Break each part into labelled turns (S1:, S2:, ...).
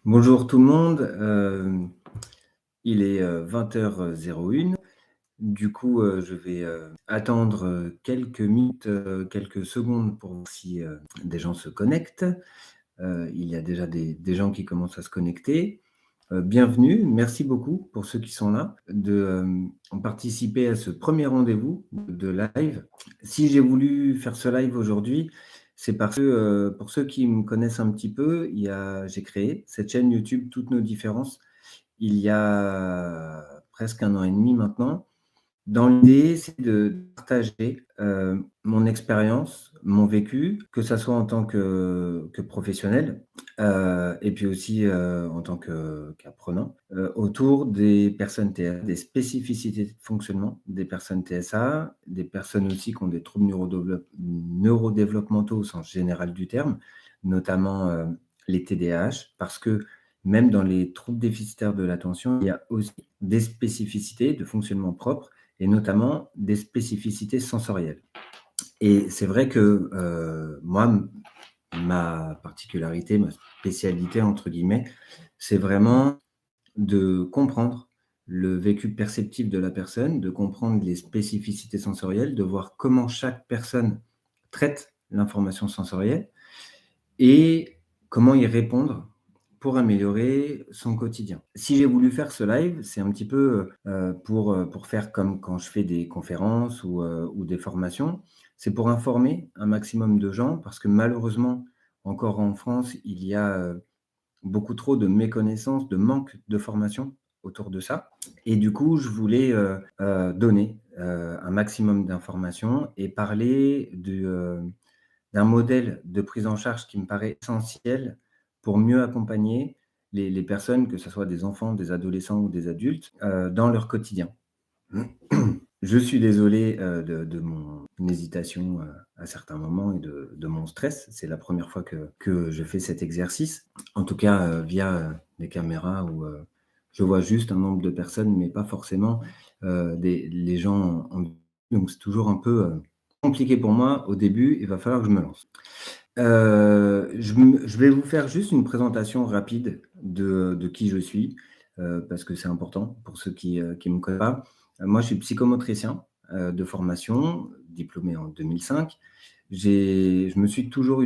S1: Bonjour tout le monde, il est 20h01. Du coup, je vais, attendre, quelques minutes, quelques secondes pour voir si, des gens se connectent. Il y a déjà des gens qui commencent à se connecter. Bienvenue, merci beaucoup pour ceux qui sont là de, participer à ce premier rendez-vous de live. Si j'ai voulu faire ce live aujourd'hui, c'est parce que, pour ceux qui me connaissent un petit peu, j'ai créé cette chaîne YouTube Toutes nos différences il y a presque 1 an et demi maintenant. Dans l'idée, c'est de partager, mon expérience, mon vécu, que ça soit en tant que professionnel, et puis aussi, en tant qu'apprenant, autour des personnes TSA, des spécificités de fonctionnement des personnes TSA, des personnes aussi qui ont des troubles neurodéveloppementaux au sens général du terme, notamment, les TDAH, parce que même dans les troubles déficitaires de l'attention, il y a aussi des spécificités de fonctionnement propre et notamment des spécificités sensorielles. Et c'est vrai que moi, ma particularité, ma spécialité, entre guillemets, c'est vraiment de comprendre le vécu perceptif de la personne, de comprendre les spécificités sensorielles, de voir comment chaque personne traite l'information sensorielle et comment y répondre pour améliorer son quotidien. Si j'ai voulu faire ce live, c'est un petit peu, pour faire comme quand je fais des conférences ou des formations. C'est pour informer un maximum de gens parce que malheureusement, encore en France, il y a, beaucoup trop de méconnaissance, de manque de formation autour de ça et du coup, je voulais, donner, un maximum d'informations et parler d'un modèle de prise en charge qui me paraît essentiel pour mieux accompagner les personnes, que ce soit des enfants, des adolescents ou des adultes, dans leur quotidien. Je suis désolé, de mon hésitation, à certains moments et de mon stress. C'est la première fois que je fais cet exercice. En tout cas, via, les caméras où, je vois juste un nombre de personnes, mais pas forcément, les gens en donc c'est toujours un peu, compliqué pour moi au début, il va falloir que je me lance. Je vais vous faire juste une présentation rapide de qui je suis, parce que c'est important pour ceux qui me connaissent pas. Moi, je suis psychomotricien, de formation, diplômé en 2005. Je me suis toujours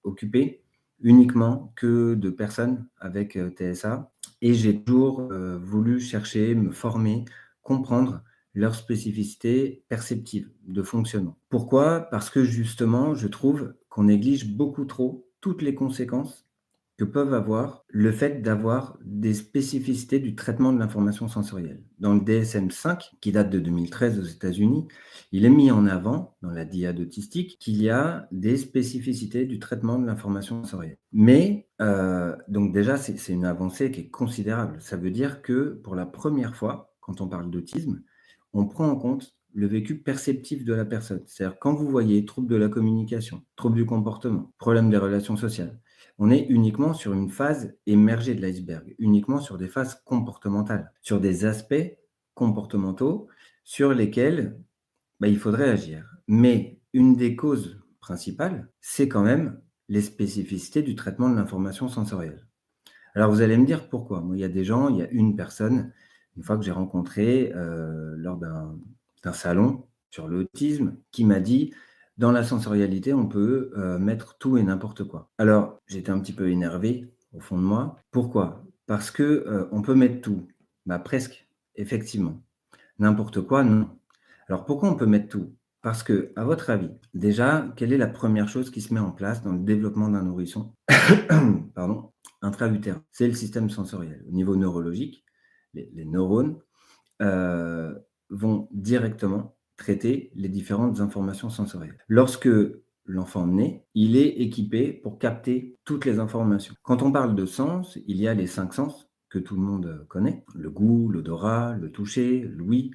S1: occupé uniquement que de personnes avec, TSA et j'ai toujours, voulu chercher, me former, comprendre leurs spécificités perceptives de fonctionnement. Pourquoi? Parce que justement, je trouve qu'on néglige beaucoup trop toutes les conséquences que peuvent avoir le fait d'avoir des spécificités du traitement de l'information sensorielle. Dans le DSM-5, qui date de 2013 aux États-Unis, il est mis en avant, dans la DIAD autistique, qu'il y a des spécificités du traitement de l'information sensorielle. Mais, donc déjà, c'est une avancée qui est considérable. Ça veut dire que pour la première fois, quand on parle d'autisme, on prend en compte le vécu perceptif de la personne. C'est-à-dire quand vous voyez trouble de la communication, trouble du comportement, problème des relations sociales, on est uniquement sur une phase émergée de l'iceberg, uniquement sur des phases comportementales, sur des aspects comportementaux sur lesquels, il faudrait agir. Mais une des causes principales, c'est quand même les spécificités du traitement de l'information sensorielle. Alors vous allez me dire pourquoi? Moi, il y a des gens, il y a une personne, une fois que j'ai rencontré, lors d'un salon sur l'autisme, qui m'a dit: «Dans la sensorialité, on peut, mettre tout et n'importe quoi». Alors, j'étais un petit peu énervé au fond de moi. Pourquoi? Parce que, on peut mettre tout. Presque, effectivement. N'importe quoi, non. Alors pourquoi on peut mettre tout? Parce que, à votre avis, déjà, quelle est la première chose qui se met en place dans le développement d'un nourrisson? Pardon, intra-utérin. C'est le système sensoriel. Au niveau neurologique, les neurones, vont directement traiter les différentes informations sensorielles. Lorsque l'enfant naît, il est équipé pour capter toutes les informations. Quand on parle de sens, il y a les 5 sens que tout le monde connaît: le goût, l'odorat, le toucher, l'ouïe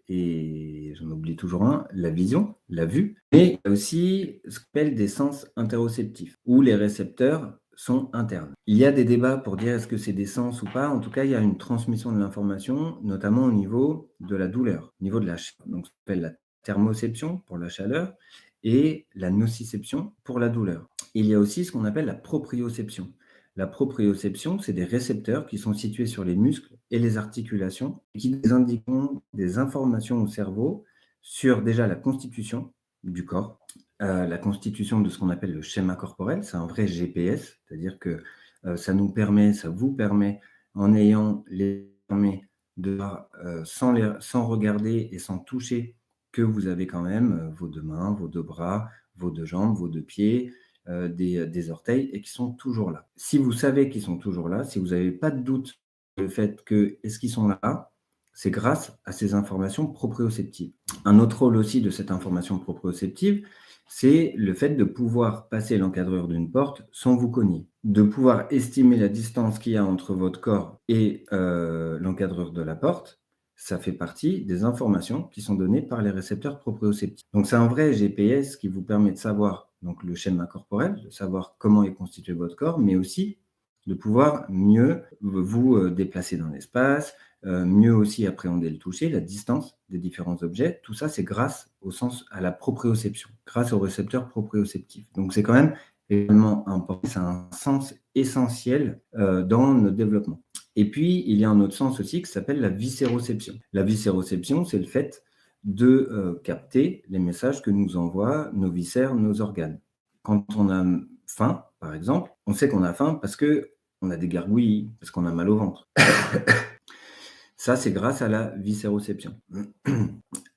S1: et j'en oublie toujours un, la vision, la vue. Mais il y a aussi ce qu'on appelle des sens interoceptifs, où les récepteurs sont internes. Il y a des débats pour dire est-ce que c'est des sens ou pas. En tout cas, il y a une transmission de l'information, notamment au niveau de la douleur, au niveau de la chaleur. Donc, ce qu'on appelle la thermoception pour la chaleur et la nociception pour la douleur. Il y a aussi ce qu'on appelle la proprioception. La proprioception, c'est des récepteurs qui sont situés sur les muscles et les articulations et qui nous indiquent des informations au cerveau sur déjà la constitution du corps, la constitution de ce qu'on appelle le schéma corporel. C'est un vrai GPS, c'est-à-dire que ça vous permet, en ayant les permet de voir, sans regarder et sans toucher, que vous avez quand même vos deux mains, vos deux bras, vos deux jambes, vos deux pieds, des orteils et qui sont toujours là. Si vous savez qu'ils sont toujours là, si vous n'avez pas de doute sur le fait que est-ce qu'ils sont là, c'est grâce à ces informations proprioceptives. Un autre rôle aussi de cette information proprioceptive, c'est le fait de pouvoir passer l'encadreur d'une porte sans vous cogner, de pouvoir estimer la distance qu'il y a entre votre corps et l'encadreur de la porte. Ça fait partie des informations qui sont données par les récepteurs proprioceptifs. Donc, c'est un vrai GPS qui vous permet de savoir donc, le schéma corporel, de savoir comment est constitué votre corps, mais aussi de pouvoir mieux vous déplacer dans l'espace, mieux aussi appréhender le toucher, la distance des différents objets. Tout ça, c'est grâce à la proprioception, grâce aux récepteurs proprioceptifs. Donc, c'est quand même également important, c'est un sens essentiel dans notre développement. Et puis, il y a un autre sens aussi qui s'appelle la viscéroception. La viscéroception, c'est le fait de capter les messages que nous envoient nos viscères, nos organes. Quand on a faim, par exemple, on sait qu'on a faim parce qu'on a des gargouillis, parce qu'on a mal au ventre. Ça, c'est grâce à la viscéroception.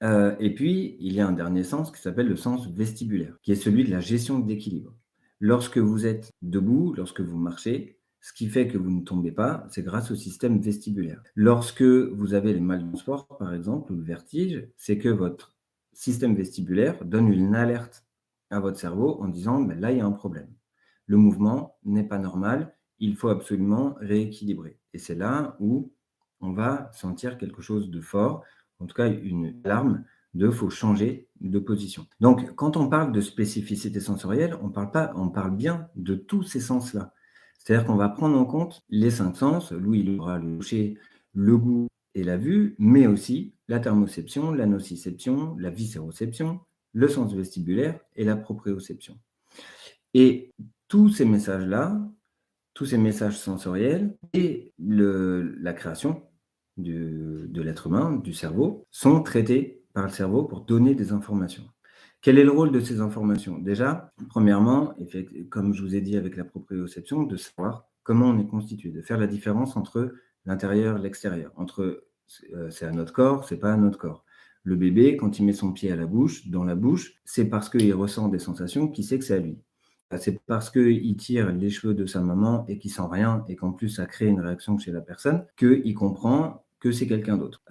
S1: Et puis, il y a un dernier sens qui s'appelle le sens vestibulaire, qui est celui de la gestion de l'équilibre. Lorsque vous êtes debout, lorsque vous marchez, ce qui fait que vous ne tombez pas, c'est grâce au système vestibulaire. Lorsque vous avez les mal de sport, par exemple, ou le vertige, c'est que votre système vestibulaire donne une alerte à votre cerveau en disant ben là, il y a un problème. Le mouvement n'est pas normal, il faut absolument rééquilibrer. Et c'est là où on va sentir quelque chose de fort, en tout cas une alarme de faut changer de position. Donc, quand on parle de spécificité sensorielle, on parle bien de tous ces sens-là. C'est-à-dire qu'on va prendre en compte les 5 sens, l'ouïe, l'odorat, le toucher, le goût et la vue, mais aussi la thermoception, la nociception, la viscéroception, le sens vestibulaire et la proprioception. Et tous ces messages-là, tous ces messages sensoriels et la création de l'être humain, du cerveau, sont traités par le cerveau pour donner des informations. Quel est le rôle de ces informations? Déjà, premièrement, comme je vous ai dit avec la proprioception, de savoir comment on est constitué, de faire la différence entre l'intérieur et l'extérieur, entre c'est à notre corps, c'est pas à notre corps. Le bébé, quand il met son pied dans la bouche, c'est parce qu'il ressent des sensations qu'il sait que c'est à lui. C'est parce qu'il tire les cheveux de sa maman et qu'il sent rien et qu'en plus ça crée une réaction chez la personne qu'il comprend que c'est quelqu'un d'autre.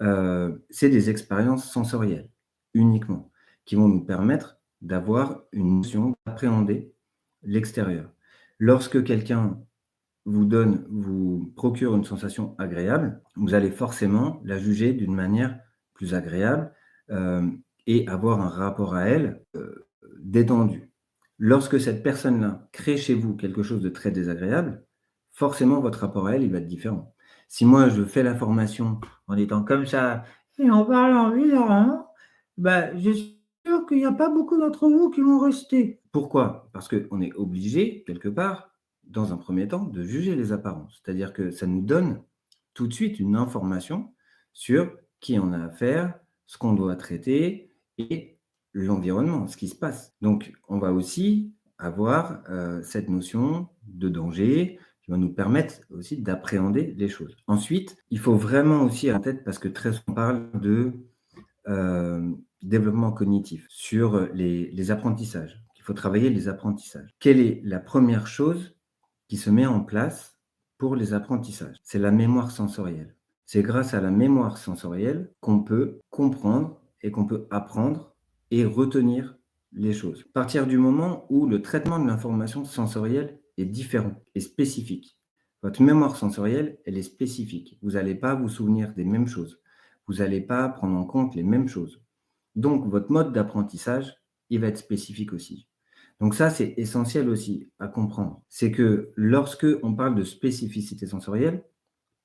S1: C'est des expériences sensorielles uniquement qui vont nous permettre d'avoir une notion, d'appréhender l'extérieur. Lorsque quelqu'un vous procure une sensation agréable, vous allez forcément la juger d'une manière plus agréable et avoir un rapport à elle détendu. Lorsque cette personne-là crée chez vous quelque chose de très désagréable, forcément votre rapport à elle, il va être différent. Si moi je fais la formation en étant comme ça et en parlant bizarrement, bah, je suis sûr qu'il n'y a pas beaucoup d'entre vous qui vont rester. Pourquoi? Parce qu'on est obligé, quelque part, dans un premier temps, de juger les apparences. C'est-à-dire que ça nous donne tout de suite une information sur qui on a affaire, ce qu'on doit traiter et l'environnement, ce qui se passe. Donc, on va aussi avoir cette notion de danger qui va nous permettre aussi d'appréhender les choses. Ensuite, il faut vraiment aussi avoir en tête, parce que très souvent on parle de développement cognitif, sur les apprentissages, qu'il faut travailler les apprentissages. Quelle est la première chose qui se met en place pour les apprentissages? C'est la mémoire sensorielle. C'est grâce à la mémoire sensorielle qu'on peut comprendre et qu'on peut apprendre et retenir les choses. À partir du moment où le traitement de l'information sensorielle est différent et spécifique. Votre mémoire sensorielle, elle est spécifique. Vous n'allez pas vous souvenir des mêmes choses. Vous n'allez pas prendre en compte les mêmes choses. Donc, votre mode d'apprentissage, il va être spécifique aussi. Donc ça, c'est essentiel aussi à comprendre. C'est que lorsque on parle de spécificité sensorielle,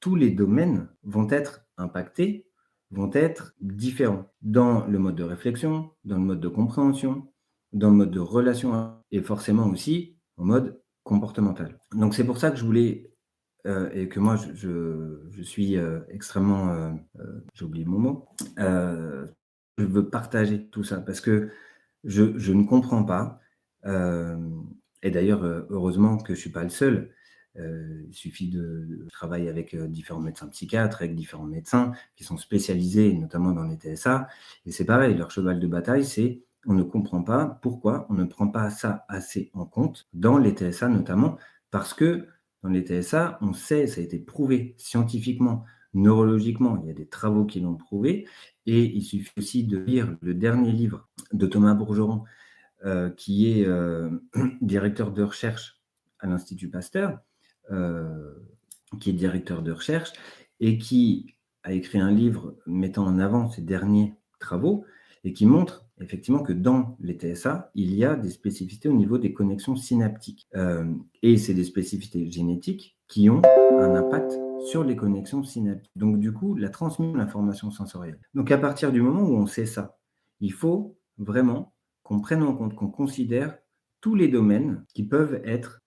S1: tous les domaines vont être impactés, vont être différents dans le mode de réflexion, dans le mode de compréhension, dans le mode de relation et forcément aussi en mode comportementale. Donc c'est pour ça que je voulais, et que moi je suis, extrêmement, j'ai oublié mon mot, je veux partager tout ça parce que je ne comprends pas, hem et d'ailleurs, heureusement que je suis pas le seul. Il suffit de je travaille avec, différents médecins psychiatres, avec différents médecins qui sont spécialisés, notamment dans les TSA, et c'est pareil, leur cheval de bataille, c'est on ne comprend pas pourquoi on ne prend pas ça assez en compte dans les TSA notamment, parce que dans les TSA, on sait, ça a été prouvé scientifiquement, neurologiquement, il y a des travaux qui l'ont prouvé, et il suffit aussi de lire le dernier livre de Thomas Bourgeron, qui est, directeur de recherche à l'Institut Pasteur, heu, qui est directeur de recherche et qui a écrit un livre mettant en avant ses derniers travaux et qui montre effectivement que dans les TSA, il y a des spécificités au niveau des connexions synaptiques, et c'est des spécificités génétiques qui ont un impact sur les connexions synaptiques. Donc du coup, la transmission de l'information sensorielle. Donc à partir du moment où on sait ça, il faut vraiment qu'on prenne en compte, qu'on considère tous les domaines qui peuvent être,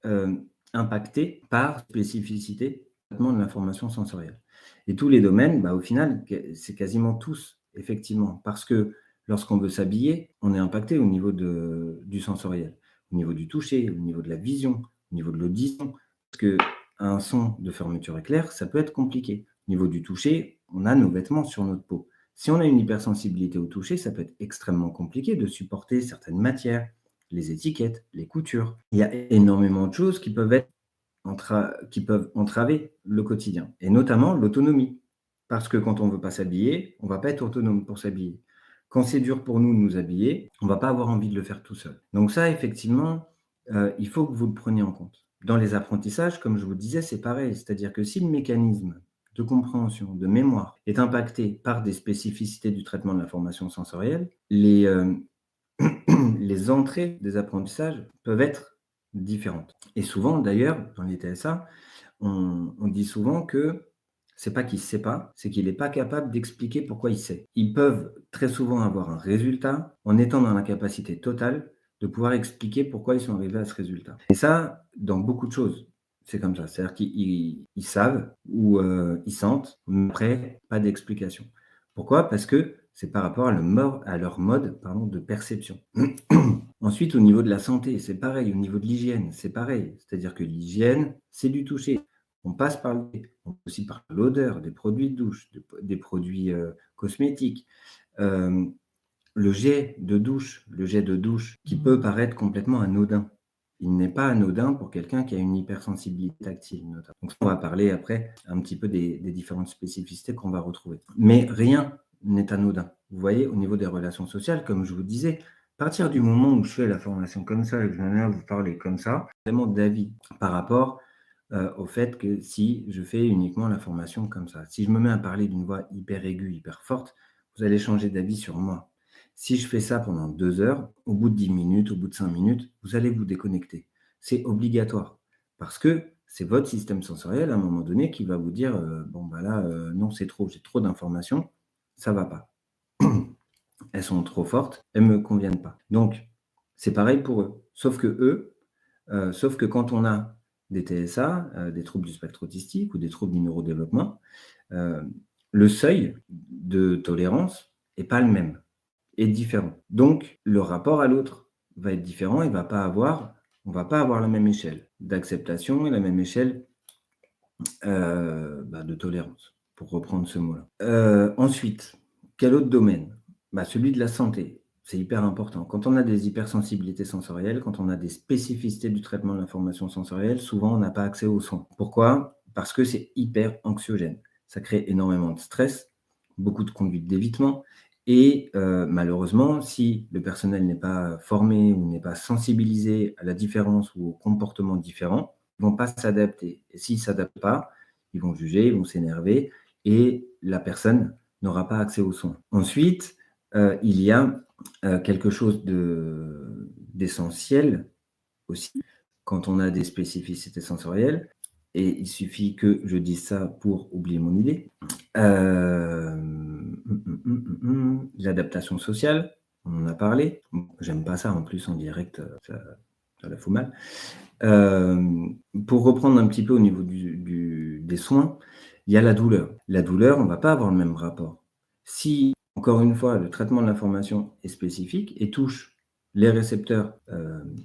S1: impactés par spécificité traitement de l'information sensorielle. Et tous les domaines, bah, au final, c'est quasiment tous, effectivement, parce que lorsqu'on veut s'habiller, on est impacté au niveau du sensoriel, au niveau du toucher, au niveau de la vision, au niveau de l'audition, parce qu'un son de fermeture éclair, ça peut être compliqué. Au niveau du toucher, on a nos vêtements sur notre peau. Si on a une hypersensibilité au toucher, ça peut être extrêmement compliqué de supporter certaines matières, les étiquettes, les coutures. Il y a énormément de choses qui peuvent être qui peuvent entraver le quotidien et notamment l'autonomie. Parce que quand on ne veut pas s'habiller, on ne va pas être autonome pour s'habiller. Quand c'est dur pour nous de nous habiller, on ne va pas avoir envie de le faire tout seul. Donc ça, effectivement, il faut que vous le preniez en compte. Dans les apprentissages, comme je vous disais, c'est pareil. C'est-à-dire que si le mécanisme de compréhension, de mémoire est impacté par des spécificités du traitement de l'information sensorielle, les entrées des apprentissages peuvent être différentes. Et souvent, d'ailleurs, dans les TSA, on dit souvent que c'est pas qu'il ne sait pas, c'est qu'il n'est pas capable d'expliquer pourquoi il sait. Ils peuvent très souvent avoir un résultat en étant dans l'incapacité totale de pouvoir expliquer pourquoi ils sont arrivés à ce résultat. Et ça, dans beaucoup de choses, c'est comme ça. C'est-à-dire qu'ils savent ou ils sentent, mais après, pas d'explication. Pourquoi? Parce que c'est par rapport à leur mode, pardon, de perception. Ensuite, au niveau de la santé, c'est pareil. Au niveau de l'hygiène, c'est pareil. C'est-à-dire que l'hygiène, c'est du toucher. On passe par le nez, on passe aussi par l'odeur des produits de douche, des produits, cosmétiques. Hem, le jet de douche qui peut paraître complètement anodin. Il n'est pas anodin pour quelqu'un qui a une hypersensibilité tactile notamment. Donc on va parler après un petit peu des différentes spécificités qu'on va retrouver. Mais rien n'est anodin. Vous voyez, au niveau des relations sociales, comme je vous disais, à partir du moment où je fais la formation comme ça et que je viens vous parler comme ça, vraiment d'avis par rapport, au fait que si je fais uniquement la formation comme ça. Si je me mets à parler d'une voix hyper aiguë, hyper forte, vous allez changer d'avis sur moi. Si je fais ça pendant 2 heures, au bout de 10 minutes, au bout de 5 minutes, vous allez vous déconnecter. C'est obligatoire parce que c'est votre système sensoriel à un moment donné qui va vous dire, «Bon, bah, là, non, c'est trop, j'ai trop d'informations, ça va pas. Elles sont trop fortes, elles me conviennent pas». Donc c'est pareil pour eux. Sauf que quand on a des TSA, des troubles du spectre autistique ou des troubles du neurodéveloppement, heu, le seuil de tolérance est pas le même, est différent. Donc le rapport à l'autre va être différent et on va pas avoir la même échelle d'acceptation et la même échelle, bah, de tolérance, pour reprendre ce mot-là. Ensuite, quel autre domaine? Bah, celui de la santé. C'est hyper important. Quand on a des hypersensibilités sensorielles, quand on a des spécificités du traitement de l'information sensorielle, souvent on n'a pas accès aux soins. Pourquoi? Parce que c'est hyper anxiogène. Ça crée énormément de stress, beaucoup de conduites d'évitement et malheureusement, si le personnel n'est pas formé ou n'est pas sensibilisé à la différence ou aux comportements différents, ils vont pas s'adapter et s'ils s'adaptent pas, ils vont juger, ils vont s'énerver et la personne n'aura pas accès aux soins. Ensuite, il y a, quelque chose d'essentiel aussi quand on a des spécificités sensorielles et il suffit que je dise ça pour oublier mon idée. L'adaptation sociale, on en a parlé. Bon, j'aime pas ça en plus en direct, ça ça la fout mal. Pour reprendre un petit peu au niveau des soins, il y a la douleur. La douleur, on ne va pas avoir le même rapport. Si, encore une fois, le traitement de l'inflammation est spécifique et touche les récepteurs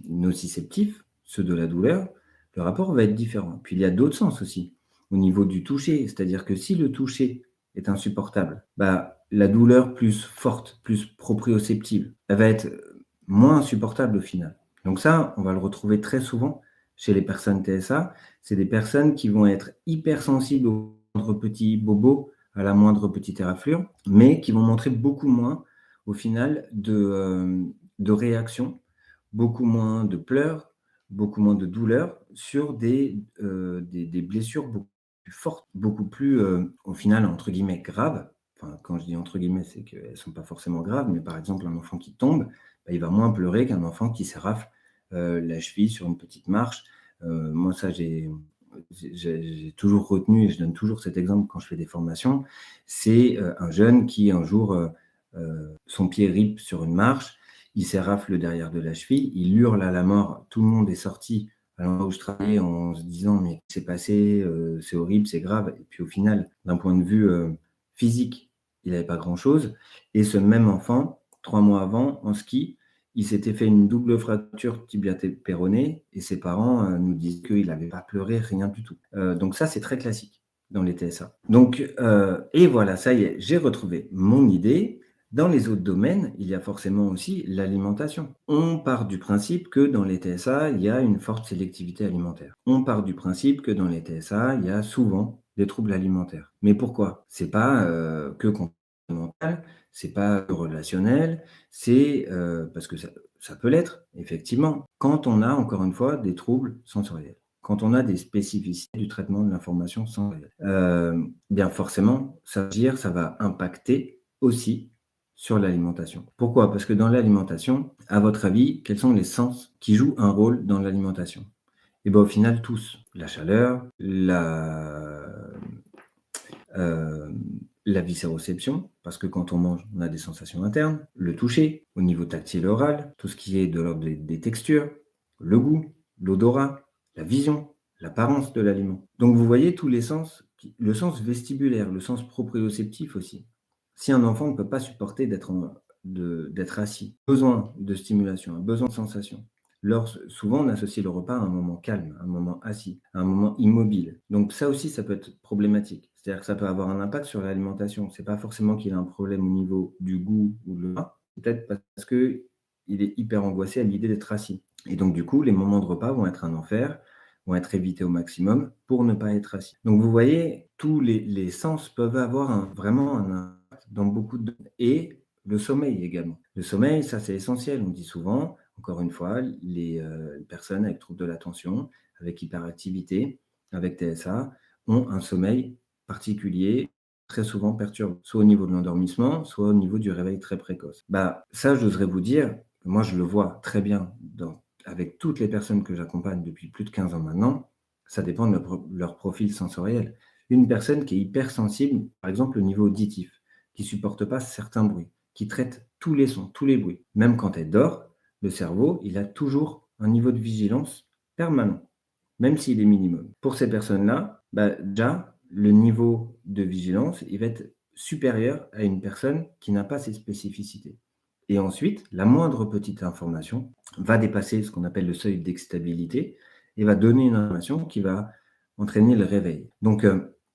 S1: nociceptifs, ceux de la douleur, le rapport va être différent. Puis il y a d'autres sens aussi, au niveau du toucher, c'est-à-dire que si le toucher est insupportable, la douleur plus forte, plus proprioceptive, elle va être moins insupportable au final. Donc ça, on va le retrouver très souvent chez les personnes TSA. C'est des personnes qui vont être hypersensibles aux moindre petit bobo, à la moindre petite éraflure, mais qui vont montrer beaucoup moins, au final, de réactions, beaucoup moins de pleurs, beaucoup moins de douleurs sur des blessures beaucoup plus fortes, beaucoup plus, au final, entre guillemets, graves. Enfin, quand je dis entre guillemets, c'est qu'elles ne sont pas forcément graves, mais par exemple, un enfant qui tombe, il va moins pleurer qu'un enfant qui s'érafle la cheville sur une petite marche. Moi, ça, j'ai toujours retenu et je donne toujours cet exemple quand je fais des formations. C'est un jeune qui, un jour, son pied ripe sur une marche, il s'érafle le derrière de la cheville, il hurle à la mort. Tout le monde est sorti à l'endroit où je travaillais en se disant mais qu'est-ce qui s'est passé, c'est horrible, c'est grave. Et puis au final, d'un point de vue physique, il n'avait pas grand-chose. Et ce même enfant, 3 mois avant, en ski, il s'était fait une double fracture tibia-péronée et ses parents nous disent qu'il n'avait pas pleuré, rien du tout. Donc ça, c'est très classique dans les TSA. Donc, et voilà, ça y est, j'ai retrouvé mon idée. Dans les autres domaines, il y a forcément aussi l'alimentation. On part du principe que dans les TSA, il y a une forte sélectivité alimentaire. On part du principe que dans les TSA, il y a souvent des troubles alimentaires. Mais pourquoi? C'est pas que comportemental, c'est pas que relationnel, c'est parce que ça peut l'être, effectivement, quand on a, encore une fois, des troubles sensoriels. Quand on a des spécificités du traitement de l'information sensorielle. Bien forcément, ça va impacter aussi sur l'alimentation. Pourquoi? Parce que dans l'alimentation, à votre avis, quels sont les sens qui jouent un rôle dans l'alimentation? Et bien au final, tous. La chaleur, la viscéroception, parce que quand on mange, on a des sensations internes, le toucher, au niveau tactile et oral, tout ce qui est de l'ordre des textures, le goût, l'odorat, la vision, l'apparence de l'aliment. Donc vous voyez tous les sens, le sens vestibulaire, le sens proprioceptif aussi. Si un enfant ne peut pas supporter d'être assis, besoin de stimulation, besoin de sensation. Souvent, on associe le repas à un moment calme, à un moment assis, à un moment immobile. Donc ça aussi, ça peut être problématique. C'est-à-dire que ça peut avoir un impact sur l'alimentation. C'est pas forcément qu'il a un problème au niveau du goût ou de l'odorat, peut-être parce qu'il est hyper angoissé à l'idée d'être assis. Et donc, du coup, les moments de repas vont être un enfer, vont être évités au maximum pour ne pas être assis. Donc, vous voyez, tous les sens peuvent avoir vraiment un impact dans beaucoup de... Et le sommeil également. Le sommeil, ça, c'est essentiel. On dit souvent, encore une fois, les personnes avec troubles de l'attention, avec hyperactivité, avec TSA, ont un sommeil particulier, très souvent perturbé, soit au niveau de l'endormissement, soit au niveau du réveil très précoce. Ça, j'oserais vous dire, moi, je le vois très bien avec toutes les personnes que j'accompagne depuis plus de 15 ans maintenant, ça dépend de leur profil sensoriel. Une personne qui est hypersensible, par exemple, au niveau auditif, qui ne supporte pas certains bruits, qui traite tous les sons, tous les bruits. Même quand elle dort, le cerveau, il a toujours un niveau de vigilance permanent, même s'il est minimum. Pour ces personnes-là, déjà, le niveau de vigilance, il va être supérieur à une personne qui n'a pas ces spécificités. Et ensuite, la moindre petite information va dépasser ce qu'on appelle le seuil d'excitabilité et va donner une information qui va entraîner le réveil. Donc,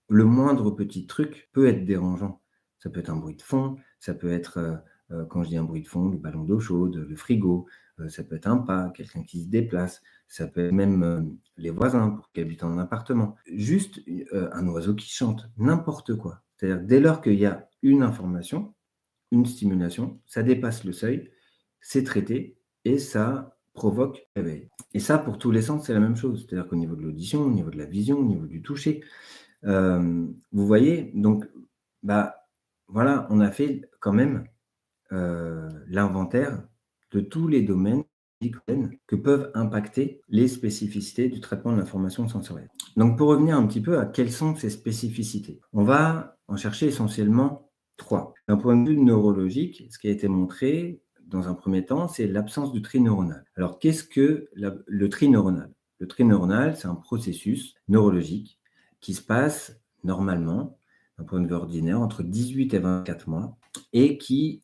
S1: le moindre petit truc peut être dérangeant. Ça peut être un bruit de fond, ça peut être, quand je dis un bruit de fond, le ballon d'eau chaude, le frigo, ça peut être un pas, quelqu'un qui se déplace, ça peut être même les voisins pour qui habitent en appartement. Juste un oiseau qui chante, n'importe quoi. C'est-à-dire dès lors qu'il y a une information, une stimulation, ça dépasse le seuil, c'est traité et ça provoque réveil. Et ça, pour tous les sens, c'est la même chose. C'est-à-dire qu'au niveau de l'audition, au niveau de la vision, au niveau du toucher, vous voyez, donc, voilà, on a fait quand même l'inventaire de tous les domaines que peuvent impacter les spécificités du traitement de l'information sensorielle. Donc, pour revenir un petit peu à quelles sont ces spécificités, on va en chercher essentiellement 3. D'un point de vue neurologique, ce qui a été montré dans un premier temps, c'est l'absence du tri neuronal. Alors, qu'est-ce que le tri neuronal? Le tri neuronal, c'est un processus neurologique qui se passe normalement, d'un point de vue ordinaire, entre 18 et 24 mois et qui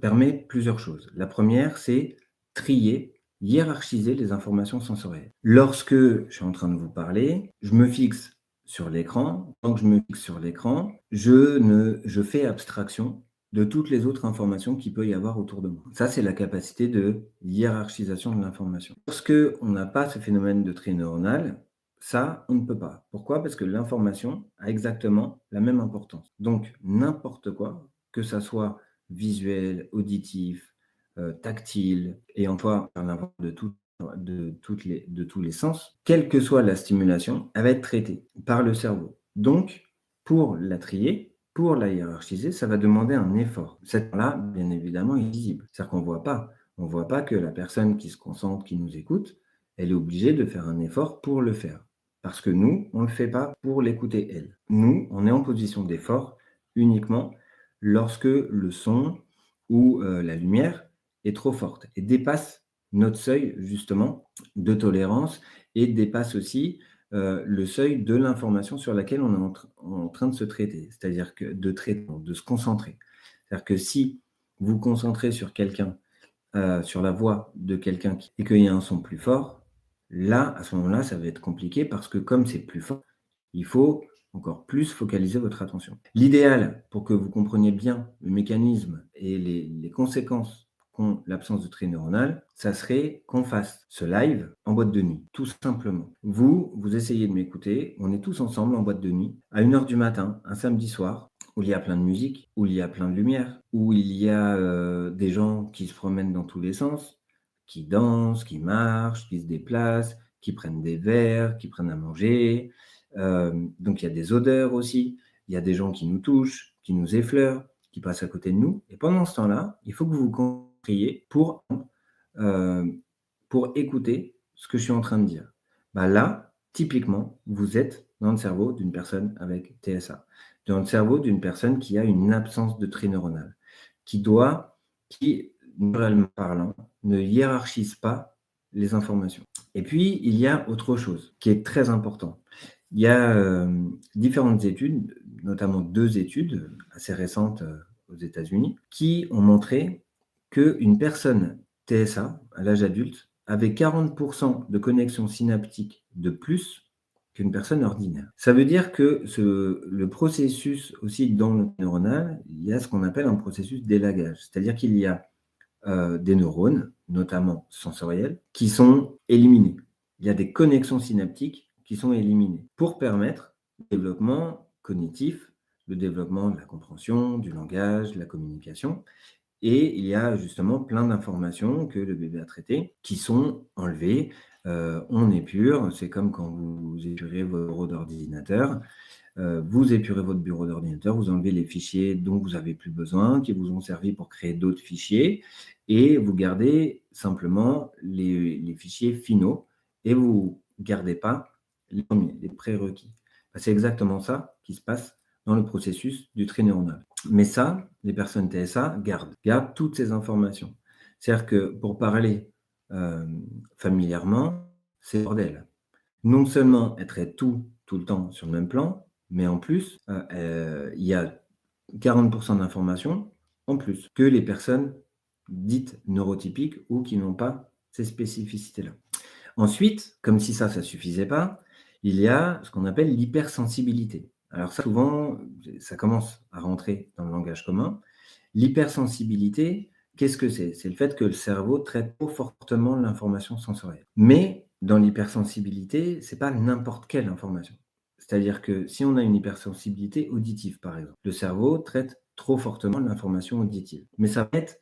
S1: permet plusieurs choses. La première, c'est trier, hiérarchiser les informations sensorielles. Lorsque je suis en train de vous parler, je me fixe sur l'écran. Tant que je me fixe sur l'écran, je fais abstraction de toutes les autres informations qu'il peut y avoir autour de moi. Ça, c'est la capacité de hiérarchisation de l'information. Lorsque on n'a pas ce phénomène de tri neuronal, ça, on ne peut pas. Pourquoi? Parce que l'information a exactement la même importance. Donc, n'importe quoi, que ça soit visuel, auditif, tactile, et encore de tous les sens, quelle que soit la stimulation, elle va être traitée par le cerveau. Donc, pour la trier, pour la hiérarchiser, ça va demander un effort. Cet effort-là, bien évidemment, est visible. C'est-à-dire qu'on ne voit pas. On ne voit pas que la personne qui se concentre, qui nous écoute, elle est obligée de faire un effort pour le faire. Parce que nous, on ne le fait pas pour l'écouter elle. Nous, on est en position d'effort uniquement lorsque le son ou la lumière est trop forte et dépasse notre seuil justement de tolérance et dépasse aussi le seuil de l'information sur laquelle on est en train de se traiter, c'est-à-dire que de se concentrer. C'est-à-dire que si vous vous concentrez sur quelqu'un, sur la voix de quelqu'un et qu'il y a un son plus fort, là, à ce moment-là, ça va être compliqué parce que comme c'est plus fort, il faut encore plus focaliser votre attention. L'idéal, pour que vous compreniez bien le mécanisme et les conséquences qu'ont l'absence de trait neuronal, ça serait qu'on fasse ce live en boîte de nuit, tout simplement. Vous essayez de m'écouter, on est tous ensemble en boîte de nuit, à 1h du matin, un samedi soir, où il y a plein de musique, où il y a plein de lumière, où il y a des gens qui se promènent dans tous les sens, qui dansent, qui marchent, qui se déplacent, qui prennent des verres, qui prennent à manger. Donc il y a des odeurs aussi, il y a des gens qui nous touchent, qui nous effleurent, qui passent à côté de nous. Et pendant ce temps-là, il faut que vous vous concentriez euh, pour écouter ce que je suis en train de dire. Bah là, typiquement, vous êtes dans le cerveau d'une personne avec TSA, dans le cerveau d'une personne qui a une absence de tri neuronal, qui, neuronalement parlant, ne hiérarchise pas les informations. Et puis, il y a autre chose qui est très important. Il y a différentes études, notamment 2 études assez récentes aux États-Unis, qui ont montré qu'une personne TSA, à l'âge adulte, avait 40% de connexion synaptique de plus qu'une personne ordinaire. Ça veut dire que le processus aussi dans le neuronal, il y a ce qu'on appelle un processus d'élagage. C'est-à-dire qu'il y a des neurones, notamment sensoriels, qui sont éliminés. Il y a des connexions synaptiques qui sont éliminées pour permettre le développement cognitif, le développement de la compréhension, du langage, de la communication. Et il y a justement plein d'informations que le bébé a traitées qui sont enlevées. On épure, c'est comme quand vous épurez votre bureau d'ordinateur. Vous épurez votre bureau d'ordinateur, vous enlevez les fichiers dont vous n'avez plus besoin, qui vous ont servi pour créer d'autres fichiers, et vous gardez simplement les fichiers finaux, et vous ne gardez pas les premiers, les prérequis. C'est exactement ça qui se passe dans le processus du tri neuronal. Mais ça, les personnes TSA gardent toutes ces informations. C'est-à-dire que pour parler familièrement, c'est bordel. Non seulement elle traite tout le temps sur le même plan, mais en plus, il y a 40% d'informations en plus que les personnes dites neurotypiques ou qui n'ont pas ces spécificités-là. Ensuite, comme si ça ne suffisait pas, il y a ce qu'on appelle l'hypersensibilité. Alors ça, souvent, ça commence à rentrer dans le langage commun. L'hypersensibilité, qu'est-ce que c'est? C'est le fait que le cerveau traite trop fortement l'information sensorielle. Mais dans l'hypersensibilité, ce n'est pas n'importe quelle information. C'est-à-dire que si on a une hypersensibilité auditive, par exemple, le cerveau traite trop fortement l'information auditive. Mais ça va être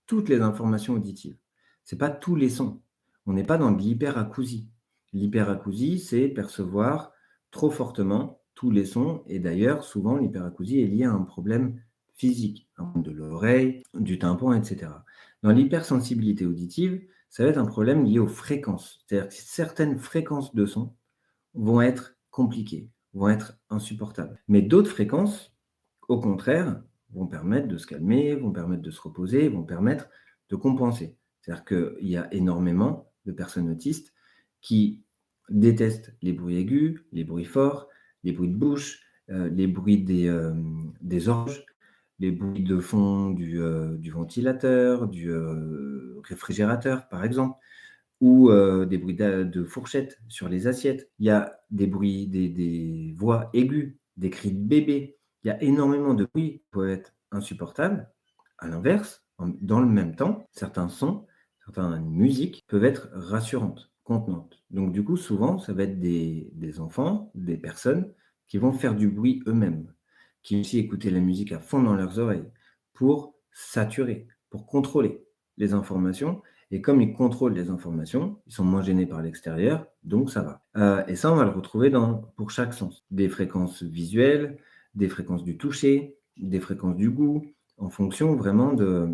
S1: toutes les informations auditives. Ce n'est pas tous les sons. On n'est pas dans de l'hyperacousie. L'hyperacousie, c'est percevoir trop fortement tous les sons. Et d'ailleurs, souvent, l'hyperacousie est liée à un problème physique, de l'oreille, du tympan, etc. Dans l'hypersensibilité auditive, ça va être un problème lié aux fréquences. C'est-à-dire que certaines fréquences de son vont être compliquées, vont être insupportables. Mais d'autres fréquences, au contraire, vont permettre de se calmer, vont permettre de se reposer, vont permettre de compenser. C'est-à-dire qu'il y a énormément de personnes autistes qui détestent les bruits aigus, les bruits forts, les bruits de bouche, les bruits des orges, les bruits de fond du ventilateur, du réfrigérateur, par exemple, ou des bruits de fourchettes sur les assiettes. Il y a des bruits, des voix aiguës, des cris de bébé. Il y a énormément de bruits qui peuvent être insupportables. À l'inverse, dans le même temps, certains sons, certaines musiques peuvent être rassurantes, contenantes. Donc du coup, souvent, ça va être des enfants, des personnes qui vont faire du bruit eux-mêmes, qui vont aussi écouter la musique à fond dans leurs oreilles pour saturer, pour contrôler les informations. Et comme ils contrôlent les informations, ils sont moins gênés par l'extérieur, donc ça va. Et ça, on va le retrouver pour chaque sens. Des fréquences visuelles, des fréquences du toucher, des fréquences du goût, en fonction vraiment de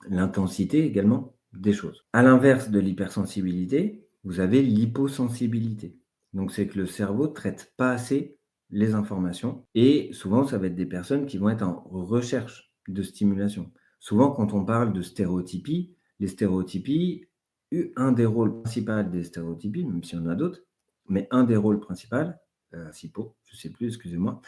S1: l'intensité également des choses. À l'inverse de l'hypersensibilité, vous avez l'hyposensibilité. Donc c'est que le cerveau ne traite pas assez les informations et souvent ça va être des personnes qui vont être en recherche de stimulation. Souvent quand on parle de stéréotypie, les stéréotypies, un des rôles principaux des stéréotypies, même s'il y en a d'autres, mais un des rôles principaux, principaux, je ne sais plus, excusez-moi,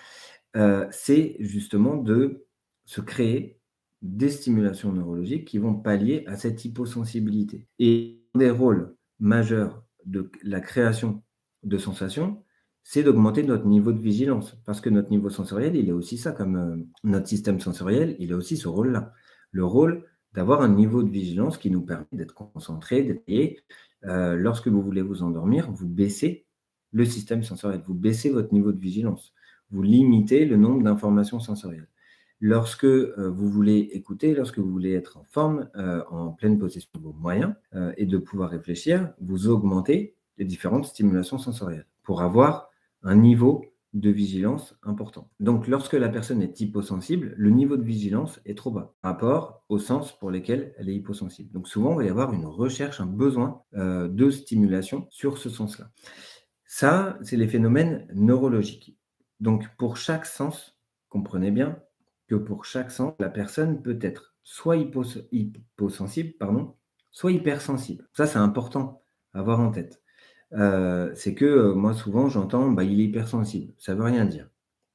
S1: c'est justement de se créer des stimulations neurologiques qui vont pallier à cette hyposensibilité. Et un des rôles majeurs de la création de sensations, c'est d'augmenter notre niveau de vigilance. Parce que notre niveau sensoriel, il est aussi ça, comme notre système sensoriel, il a aussi ce rôle-là. Le rôle d'avoir un niveau de vigilance qui nous permet d'être concentré, d'être et lorsque vous voulez vous endormir, vous baissez le système sensoriel, vous baissez votre niveau de vigilance, vous limitez le nombre d'informations sensorielles. Lorsque vous voulez écouter, lorsque vous voulez être en forme, en pleine possession de vos moyens et de pouvoir réfléchir, vous augmentez les différentes stimulations sensorielles pour avoir un niveau de vigilance important. Donc, lorsque la personne est hyposensible, le niveau de vigilance est trop bas par rapport aux sens pour lesquels elle est hyposensible. Donc, souvent, il va y avoir une recherche, un besoin de stimulation sur ce sens-là. Ça, c'est les phénomènes neurologiques. Donc, pour chaque sens, comprenez bien que pour chaque sens, la personne peut être soit hyposensible, soit hypersensible. Ça, c'est important à avoir en tête. C'est que moi, souvent, j'entends il est hypersensible. Ça ne veut rien dire.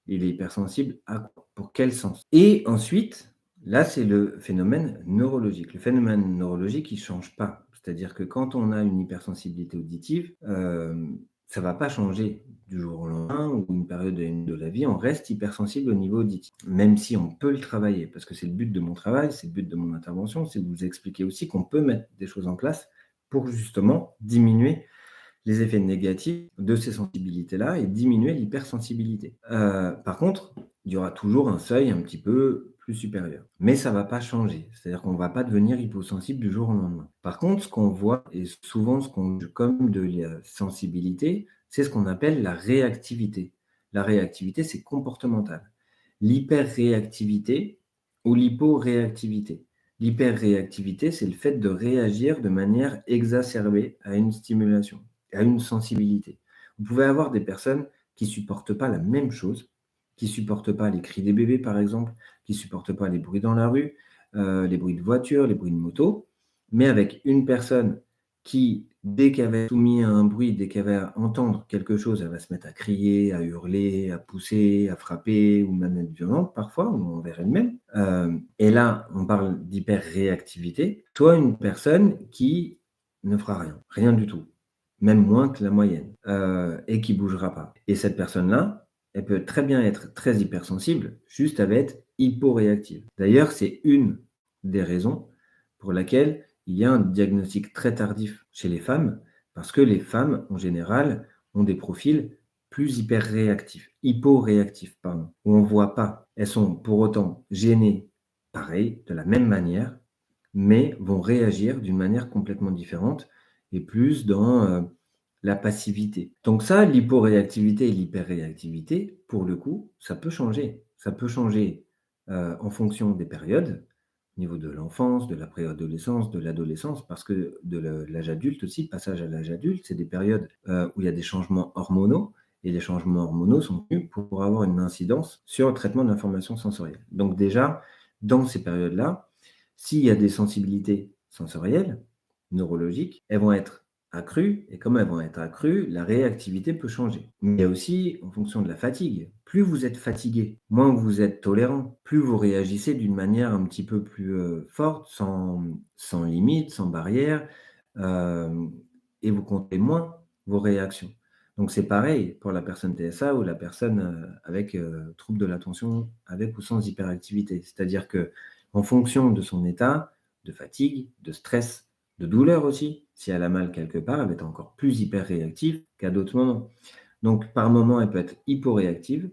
S1: Il est hypersensible à quoi? Pour quel sens? Et ensuite, là, c'est le phénomène neurologique. Le phénomène neurologique, il ne change pas. C'est-à-dire que quand on a une hypersensibilité auditive, ça ne va pas changer du jour au lendemain ou une période de la vie, on reste hypersensible au niveau auditif, même si on peut le travailler, parce que c'est le but de mon travail, c'est le but de mon intervention, c'est de vous expliquer aussi qu'on peut mettre des choses en place pour justement diminuer les effets négatifs de ces sensibilités-là et diminuer l'hypersensibilité. Par contre, il y aura toujours un seuil un petit peu plus supérieur. Mais ça ne va pas changer. C'est-à-dire qu'on ne va pas devenir hyposensible du jour au lendemain. Par contre, ce qu'on voit, et souvent ce qu'on juge comme de la sensibilité, c'est ce qu'on appelle la réactivité. La réactivité, c'est comportemental. L'hyperréactivité ou l'hyporéactivité. L'hyperréactivité, c'est le fait de réagir de manière exacerbée à une stimulation, à une sensibilité. Vous pouvez avoir des personnes qui ne supportent pas la même chose, qui ne supportent pas les cris des bébés, par exemple, qui ne supportent pas les bruits dans la rue, les bruits de voiture, les bruits de moto, mais avec une personne qui, dès qu'elle va être soumise à un bruit, dès qu'elle va entendre quelque chose, elle va se mettre à crier, à hurler, à pousser, à frapper, ou même être violente parfois, ou envers elle-même. Et là, on parle d'hyperréactivité. Soit une personne qui ne fera rien, rien du tout, même moins que la moyenne, et qui ne bougera pas. Et cette personne-là, elle peut très bien être très hypersensible, juste elle va être hyporéactive. D'ailleurs, c'est une des raisons pour laquelle il y a un diagnostic très tardif chez les femmes, parce que les femmes, en général, ont des profils plus hyporéactifs, où on ne voit pas. Elles sont pour autant gênées, pareil, de la même manière, mais vont réagir d'une manière complètement différente et plus dans la passivité. Donc ça, l'hyporéactivité et l'hyperréactivité, pour le coup, ça peut changer. Ça peut changer en fonction des périodes, au niveau de l'enfance, de la préadolescence, de l'adolescence, parce que de l'âge adulte aussi, passage à l'âge adulte, c'est des périodes où il y a des changements hormonaux, et les changements hormonaux sont venus pour avoir une incidence sur le traitement de l'information sensorielle. Donc déjà, dans ces périodes-là, S'il y a des sensibilités sensorielles, neurologiques, elles vont être accrues et comme elles vont être accrues, la réactivité peut changer. Mais il y a aussi en fonction de la fatigue. Plus vous êtes fatigué, moins vous êtes tolérant, plus vous réagissez d'une manière un petit peu plus, forte, sans limite, sans barrière, hem et vous comptez moins vos réactions. Donc c'est pareil pour la personne TSA ou la personne, avec, trouble de l'attention avec ou sans hyperactivité. C'est-à-dire que en fonction de son état de fatigue, de stress, de douleur aussi, si elle a mal quelque part, elle va être encore plus hyper réactive qu'à d'autres moments. Donc par moment, elle peut être hyporéactive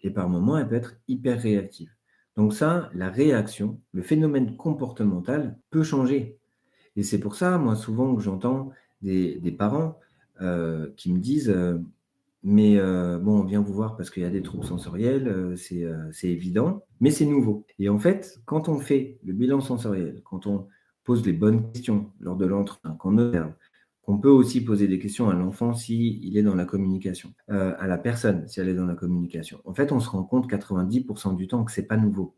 S1: et par moment, elle peut être hyper réactive. Donc ça, la réaction, le phénomène comportemental peut changer. Et c'est pour ça, moi, souvent que j'entends des parents, qui me disent, mais bon, on vient vous voir parce qu'il y a des troubles sensoriels, c'est évident, mais c'est nouveau et en fait, quand on fait le bilan sensoriel, quand on pose les bonnes questions lors de l'entretien, qu'on observe, qu'on peut aussi poser des questions à l'enfant s'il est dans la communication, à la personne si elle est dans la communication. En fait, on se rend compte 90 du temps que c'est pas nouveau.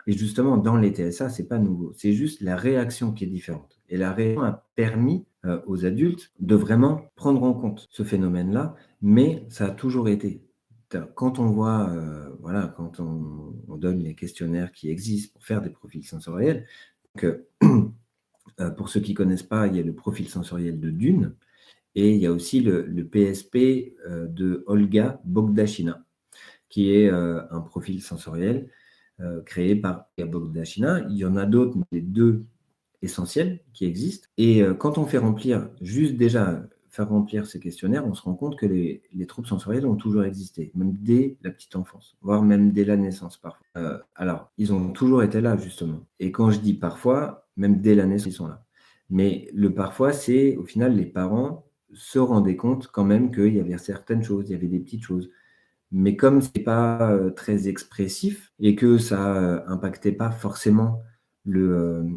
S1: Et justement, dans les TSA, c'est pas nouveau. C'est juste la réaction qui est différente. Et la réaction a permis, aux adultes de vraiment prendre en compte ce phénomène-là, mais ça a toujours été. Quand on voit, voilà, quand on donne les questionnaires qui existent pour faire des profils sensoriels, que, pour ceux qui connaissent pas, il y a le profil sensoriel de Dune et il y a aussi le PSP, de Olga Bogdachina, qui est, un profil sensoriel créé par Bogdachina. Il y en a d'autres, mais les 2 essentiels qui existent et quand on fait remplir juste déjà faire remplir ces questionnaires, on se rend compte que les troubles sensoriels ont toujours existé, même dès la petite enfance, voire même dès la naissance parfois. Alors, ils ont toujours été là justement et quand je dis parfois, même dès la naissance, ils sont là. Mais le parfois, c'est au final les parents se rendaient compte quand même qu'il y avait certaines choses, il y avait des petites choses. Mais comme c'est pas, très expressif et que ça, impactait pas forcément le,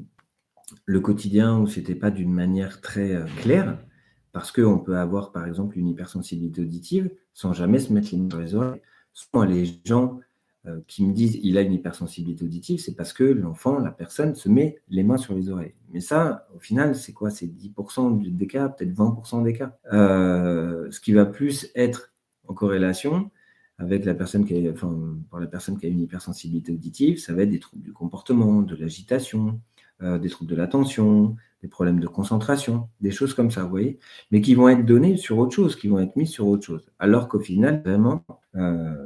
S1: le quotidien ou c'était pas d'une manière très, claire, parce qu'on peut avoir, par exemple, une hypersensibilité auditive sans jamais se mettre les mains sur les oreilles. Souvent les gens, qui me disent: «Il a une hypersensibilité auditive», c'est parce que l'enfant, la personne se met les mains sur les oreilles. Mais ça, au final, c'est quoi? C'est 10 des cas, peut-être 20 des cas. Ce qui va plus être en corrélation avec la personne qui est enfin, pour la personne qui a une hypersensibilité auditive, ça va être des troubles du comportement, de l'agitation, des troubles de l'attention, des problèmes de concentration, des choses comme ça, vous voyez? Mais qui vont être donnés sur autre chose, qui vont être mis sur autre chose. Alors qu'au final, vraiment, heu,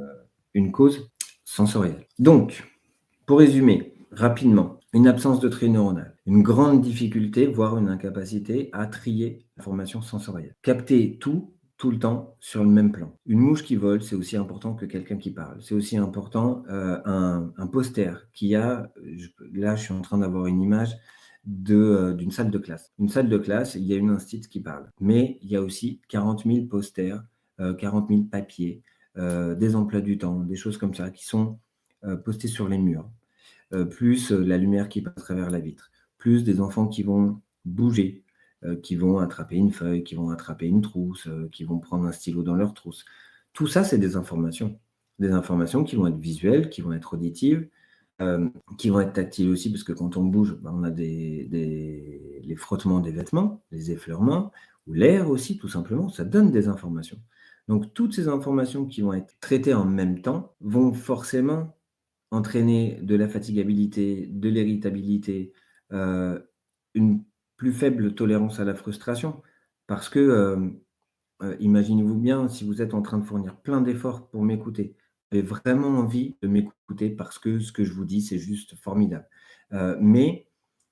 S1: une cause sensorielle. Donc, pour résumer rapidement, une absence de trait neuronal, une grande difficulté, voire une incapacité à trier l'information sensorielle. Capter tout le temps sur le même plan. Une mouche qui vole, c'est aussi important que quelqu'un qui parle. C'est aussi important, un poster qui a, là, je suis en train d'avoir une image d'une salle de classe. Une salle de classe, il y a une institut qui parle, mais il y a aussi 40 000 posters, 40 000 papiers, des emplois du temps, des choses comme ça qui sont, postés sur les murs. Plus la lumière qui passe à travers la vitre, plus des enfants qui vont bouger, qui vont attraper une feuille, qui vont attraper une trousse, qui vont prendre un stylo dans leur trousse. Tout ça, c'est des informations. Des informations qui vont être visuelles, qui vont être auditives, qui vont être tactiles aussi, parce que quand on bouge, bah, on a les frottements des vêtements, les effleurements, ou l'air aussi, tout simplement, ça donne des informations. Donc toutes ces informations qui vont être traitées en même temps vont forcément entraîner de la fatigabilité, de l'irritabilité, une plus faible tolérance à la frustration. Parce que, imaginez-vous bien, si vous êtes en train de fournir plein d'efforts pour m'écouter, vous avez vraiment envie de m'écouter parce que ce que je vous dis, c'est juste formidable. Mais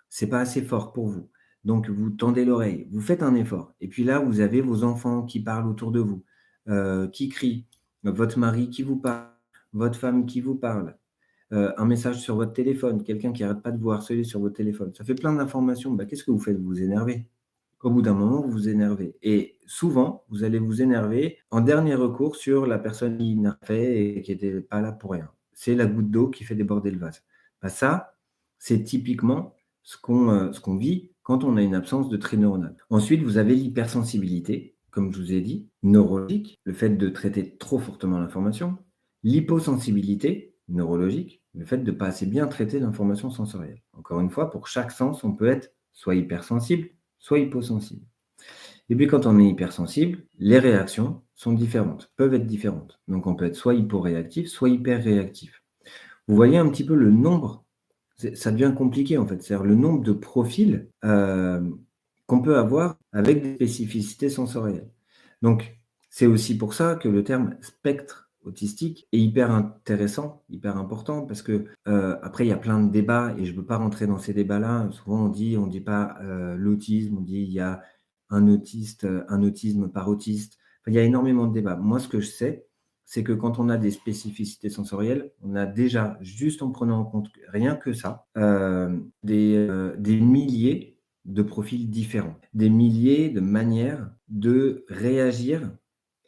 S1: c'est pas assez fort pour vous. Donc vous tendez l'oreille, vous faites un effort et puis là, vous avez vos enfants qui parlent autour de vous, qui crient, votre mari qui vous parle, votre femme qui vous parle, un message sur votre téléphone, quelqu'un qui arrête pas de vous harceler sur votre téléphone. Ça fait plein d'informations. Bah, qu'est-ce que vous faites? Vous vous énervez. Au bout d'un moment, vous vous énervez et souvent, vous allez vous énerver en dernier recours sur la personne qui n'a fait et qui était pas là pour rien. C'est la goutte d'eau qui fait déborder le vase. Bah, ça, c'est typiquement ce qu'on vit quand on a une absence de trait neuronal. Ensuite, vous avez l'hypersensibilité, comme je vous ai dit, neurologique, le fait de traiter trop fortement l'information, l'hyposensibilité, neurologique, le fait de ne pas assez bien traiter l'information sensorielle. Encore une fois, pour chaque sens, on peut être soit hypersensible, soit hyposensible. Et puis quand on est hypersensible, les réactions sont différentes, peuvent être différentes. Donc on peut être soit hyporéactif, soit hyperréactif. Vous voyez un petit peu le nombre, ça devient compliqué en fait, c'est-à-dire le nombre de profils qu'on peut avoir avec des spécificités sensorielles. Donc c'est aussi pour ça que le terme spectre autistique est hyper intéressant, hyper important, parce que après il y a plein de débats et je ne veux pas rentrer dans ces débats-là. Souvent on dit pas l'autisme, on dit il y a un autiste, un autisme par autiste. Enfin, il y a énormément de débats. Moi, ce que je sais, c'est que quand on a des spécificités sensorielles, on a déjà, juste en prenant en compte rien que ça, des milliers de profils différents, des milliers de manières de réagir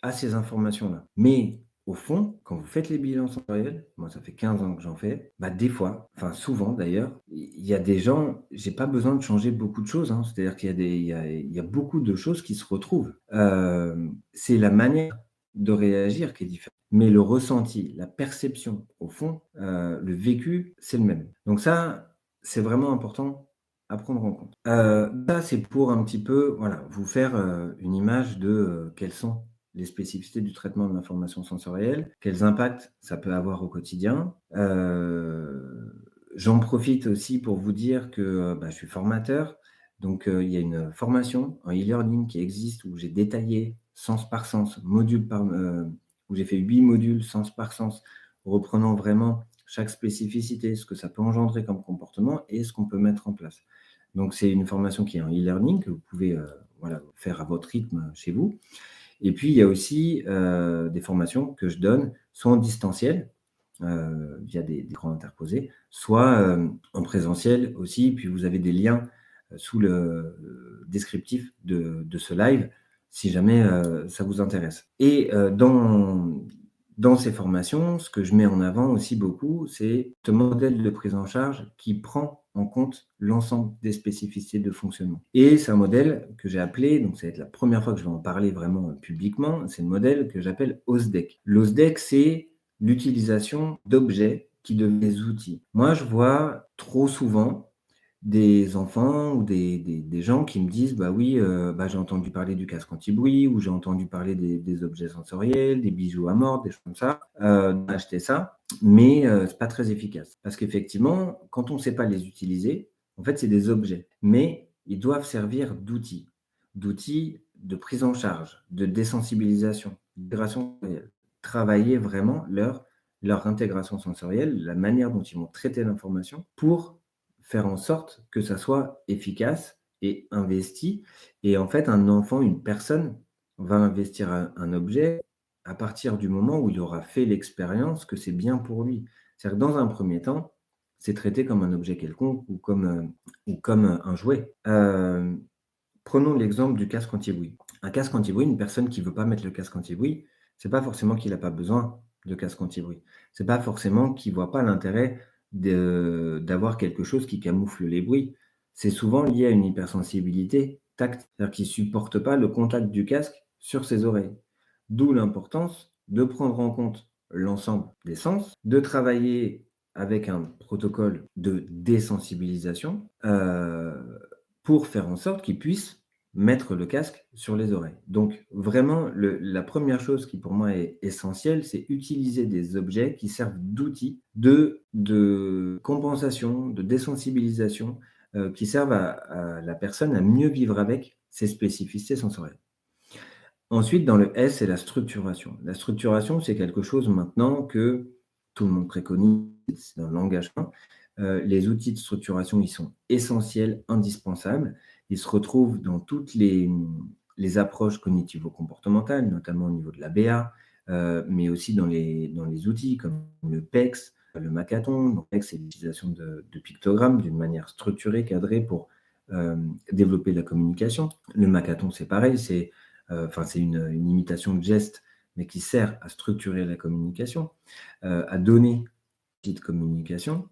S1: à ces informations-là. Mais au fond, quand vous faites les bilans sensoriels, moi ça fait 15 ans que j'en fais, bah des fois, enfin souvent d'ailleurs, il y a des gens, j'ai pas besoin de changer beaucoup de choses, hein. C'est-à-dire qu'il y a il y a beaucoup de choses qui se retrouvent. C'est la manière de réagir qui est différente. Mais le ressenti, la perception, au fond, le vécu, c'est le même. Donc ça, c'est vraiment important à prendre en compte. Ça, c'est pour un petit peu, voilà, vous faire une image de quelles sont les spécificités du traitement de l'information sensorielle, quels impacts ça peut avoir au quotidien. J'en profite aussi pour vous dire que je suis formateur. Donc, il y a une formation en e-learning qui existe où j'ai détaillé sens par sens, module par, où j'ai fait 8 modules sens par sens, reprenant vraiment chaque spécificité, ce que ça peut engendrer comme comportement et ce qu'on peut mettre en place. Donc, c'est une formation qui est en e-learning que vous pouvez voilà, faire à votre rythme chez vous. Et puis, il y a aussi des formations que je donne, soit en distanciel, via des écrans interposés, soit en présentiel aussi. Puis, vous avez des liens sous le descriptif de ce live, si jamais ça vous intéresse. Et dans ces formations, ce que je mets en avant aussi beaucoup, c'est ce modèle de prise en charge qui prend en compte l'ensemble des spécificités de fonctionnement. Et c'est un modèle que j'ai appelé, donc ça va être la première fois que je vais en parler vraiment publiquement, c'est le modèle que j'appelle OSDEC. L'OSDEC, c'est l'utilisation d'objets qui deviennent des outils. Moi, je vois trop souvent des enfants ou des gens qui me disent: «Bah oui, j'ai entendu parler du casque anti-bruit ou j'ai entendu parler des objets sensoriels, des bijoux à mordre, des choses comme ça, acheter ça, mais c'est pas très efficace». Parce qu'effectivement, quand on ne sait pas les utiliser, en fait, c'est des objets, mais ils doivent servir d'outils de prise en charge, de désensibilisation, d'intégration sensorielle. Travailler vraiment leur intégration sensorielle, la manière dont ils vont traiter l'information pour faire en sorte que ça soit efficace et investi. Et en fait, un enfant, une personne va investir un objet à partir du moment où il aura fait l'expérience que c'est bien pour lui. C'est-à-dire que dans un premier temps, c'est traité comme un objet quelconque ou comme un jouet. Prenons l'exemple du casque anti-bruit. Un casque anti-bruit, une personne qui ne veut pas mettre le casque anti-bruit, c'est pas forcément qu'il n'a pas besoin de casque anti-bruit. C'est pas forcément qu'il ne voit pas l'intérêt d'avoir quelque chose qui camoufle les bruits. C'est souvent lié à une hypersensibilité tactile, c'est-à-dire qu'il ne supporte pas le contact du casque sur ses oreilles. D'où l'importance de prendre en compte l'ensemble des sens, de travailler avec un protocole de désensibilisation pour faire en sorte qu'il puisse mettre le casque sur les oreilles. Donc vraiment, la première chose qui pour moi est essentielle, c'est utiliser des objets qui servent d'outils de compensation, de désensibilisation, qui servent à la personne à mieux vivre avec ses spécificités sensorielles. Ensuite, dans le S, c'est la structuration. La structuration, c'est quelque chose maintenant que tout le monde préconise, c'est dans le langage 1. Les outils de structuration, ils sont essentiels, indispensables. Ils se retrouvent dans toutes les approches cognitivo-comportementales, notamment au niveau de la BA, mais aussi dans les outils comme le PEX, le Macathon. Donc, PEX, c'est l'utilisation de pictogrammes d'une manière structurée, cadrée pour développer la communication. Le Macathon, c'est pareil, c'est une imitation de geste, mais qui sert à structurer la communication, à donner de communication.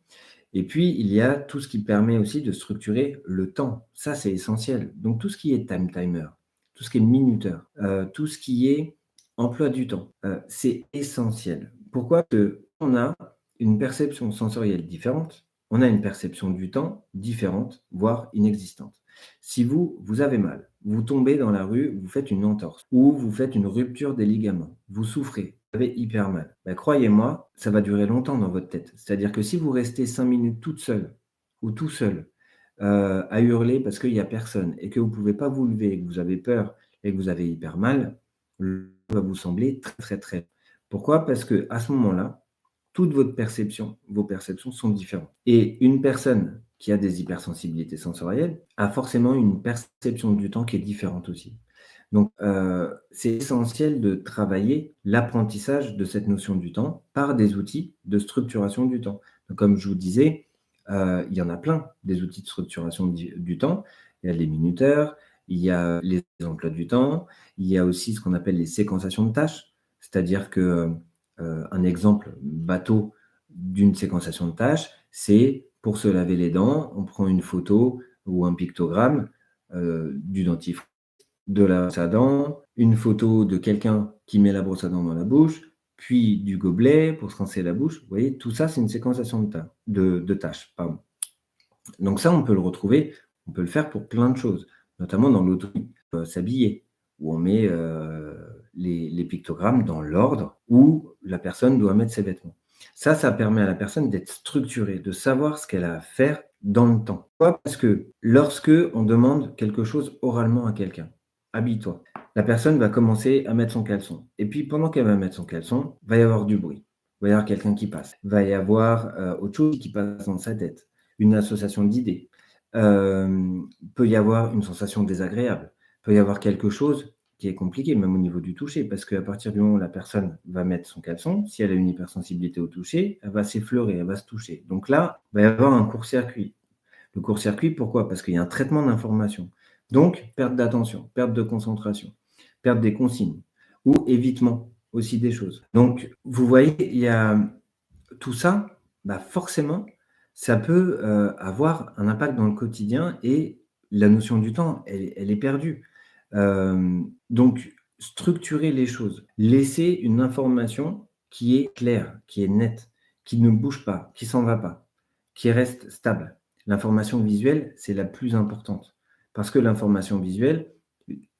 S1: Et puis, il y a tout ce qui permet aussi de structurer le temps. Ça, c'est essentiel. Donc, tout ce qui est time timer, tout ce qui est minuteur, tout ce qui est emploi du temps, c'est essentiel. Pourquoi? Parce qu'on a une perception sensorielle différente, on a une perception du temps différente, voire inexistante. Si vous avez mal, vous tombez dans la rue, vous faites une entorse ou vous faites une rupture des ligaments, vous souffrez, vous avez hyper mal. Bah, croyez-moi, ça va durer longtemps dans votre tête. C'est-à-dire que si vous restez 5 minutes toute seule ou tout seul, à hurler parce qu'il y a personne et que vous ne pouvez pas vous lever et que vous avez peur et que vous avez hyper mal, va vous sembler très, très, très. Pourquoi? Parce qu'à ce moment-là, toute votre perception, vos perceptions sont différentes. Et une personne qui a des hypersensibilités sensorielles a forcément une perception du temps qui est différente aussi. Donc, c'est essentiel de travailler l'apprentissage de cette notion du temps par des outils de structuration du temps. Donc, comme je vous disais, il y en a plein des outils de structuration du temps. Il y a les minuteurs, il y a les emplois du temps, il y a aussi ce qu'on appelle les séquençations de tâches. C'est-à-dire que, un exemple bateau d'une séquençation de tâches, c'est pour se laver les dents, on prend une photo ou un pictogramme, du dentifrice, de la brosse à dents, une photo de quelqu'un qui met la brosse à dents dans la bouche, puis du gobelet pour se rincer la bouche. Vous voyez, tout ça, c'est une séquenciation de tâches, pardon. Donc ça, on peut le retrouver, on peut le faire pour plein de choses, notamment dans l'auto s'habiller, où on met, les pictogrammes dans l'ordre où la personne doit mettre ses vêtements. Ça permet à la personne d'être structurée, de savoir ce qu'elle a à faire dans le temps. Pourquoi? Parce que lorsque on demande quelque chose oralement à quelqu'un: «Habille-toi», la personne va commencer à mettre son caleçon et puis pendant qu'elle va mettre son caleçon, va y avoir du bruit. Il va y avoir quelqu'un qui passe. Il va y avoir, autre chose qui passe dans sa tête, une association d'idées. Peut y avoir une sensation désagréable. Peut y avoir quelque chose qui est compliqué, même au niveau du toucher, parce qu'à partir du moment où la personne va mettre son caleçon, si elle a une hypersensibilité au toucher, elle va s'effleurer, elle va se toucher. Donc là, il va y avoir un court-circuit. Le court-circuit, pourquoi? Parce qu'il y a un traitement d'information. Donc, perte d'attention, perte de concentration, perte des consignes ou évitement aussi des choses. Donc, vous voyez, il y a tout ça, bah forcément, ça peut, avoir un impact dans le quotidien et la notion du temps, elle est perdue. Donc structurer les choses, laisser une information qui est claire, qui est nette, qui ne bouge pas, qui s'en va pas, qui reste stable. L'information visuelle, c'est la plus importante parce que l'information visuelle,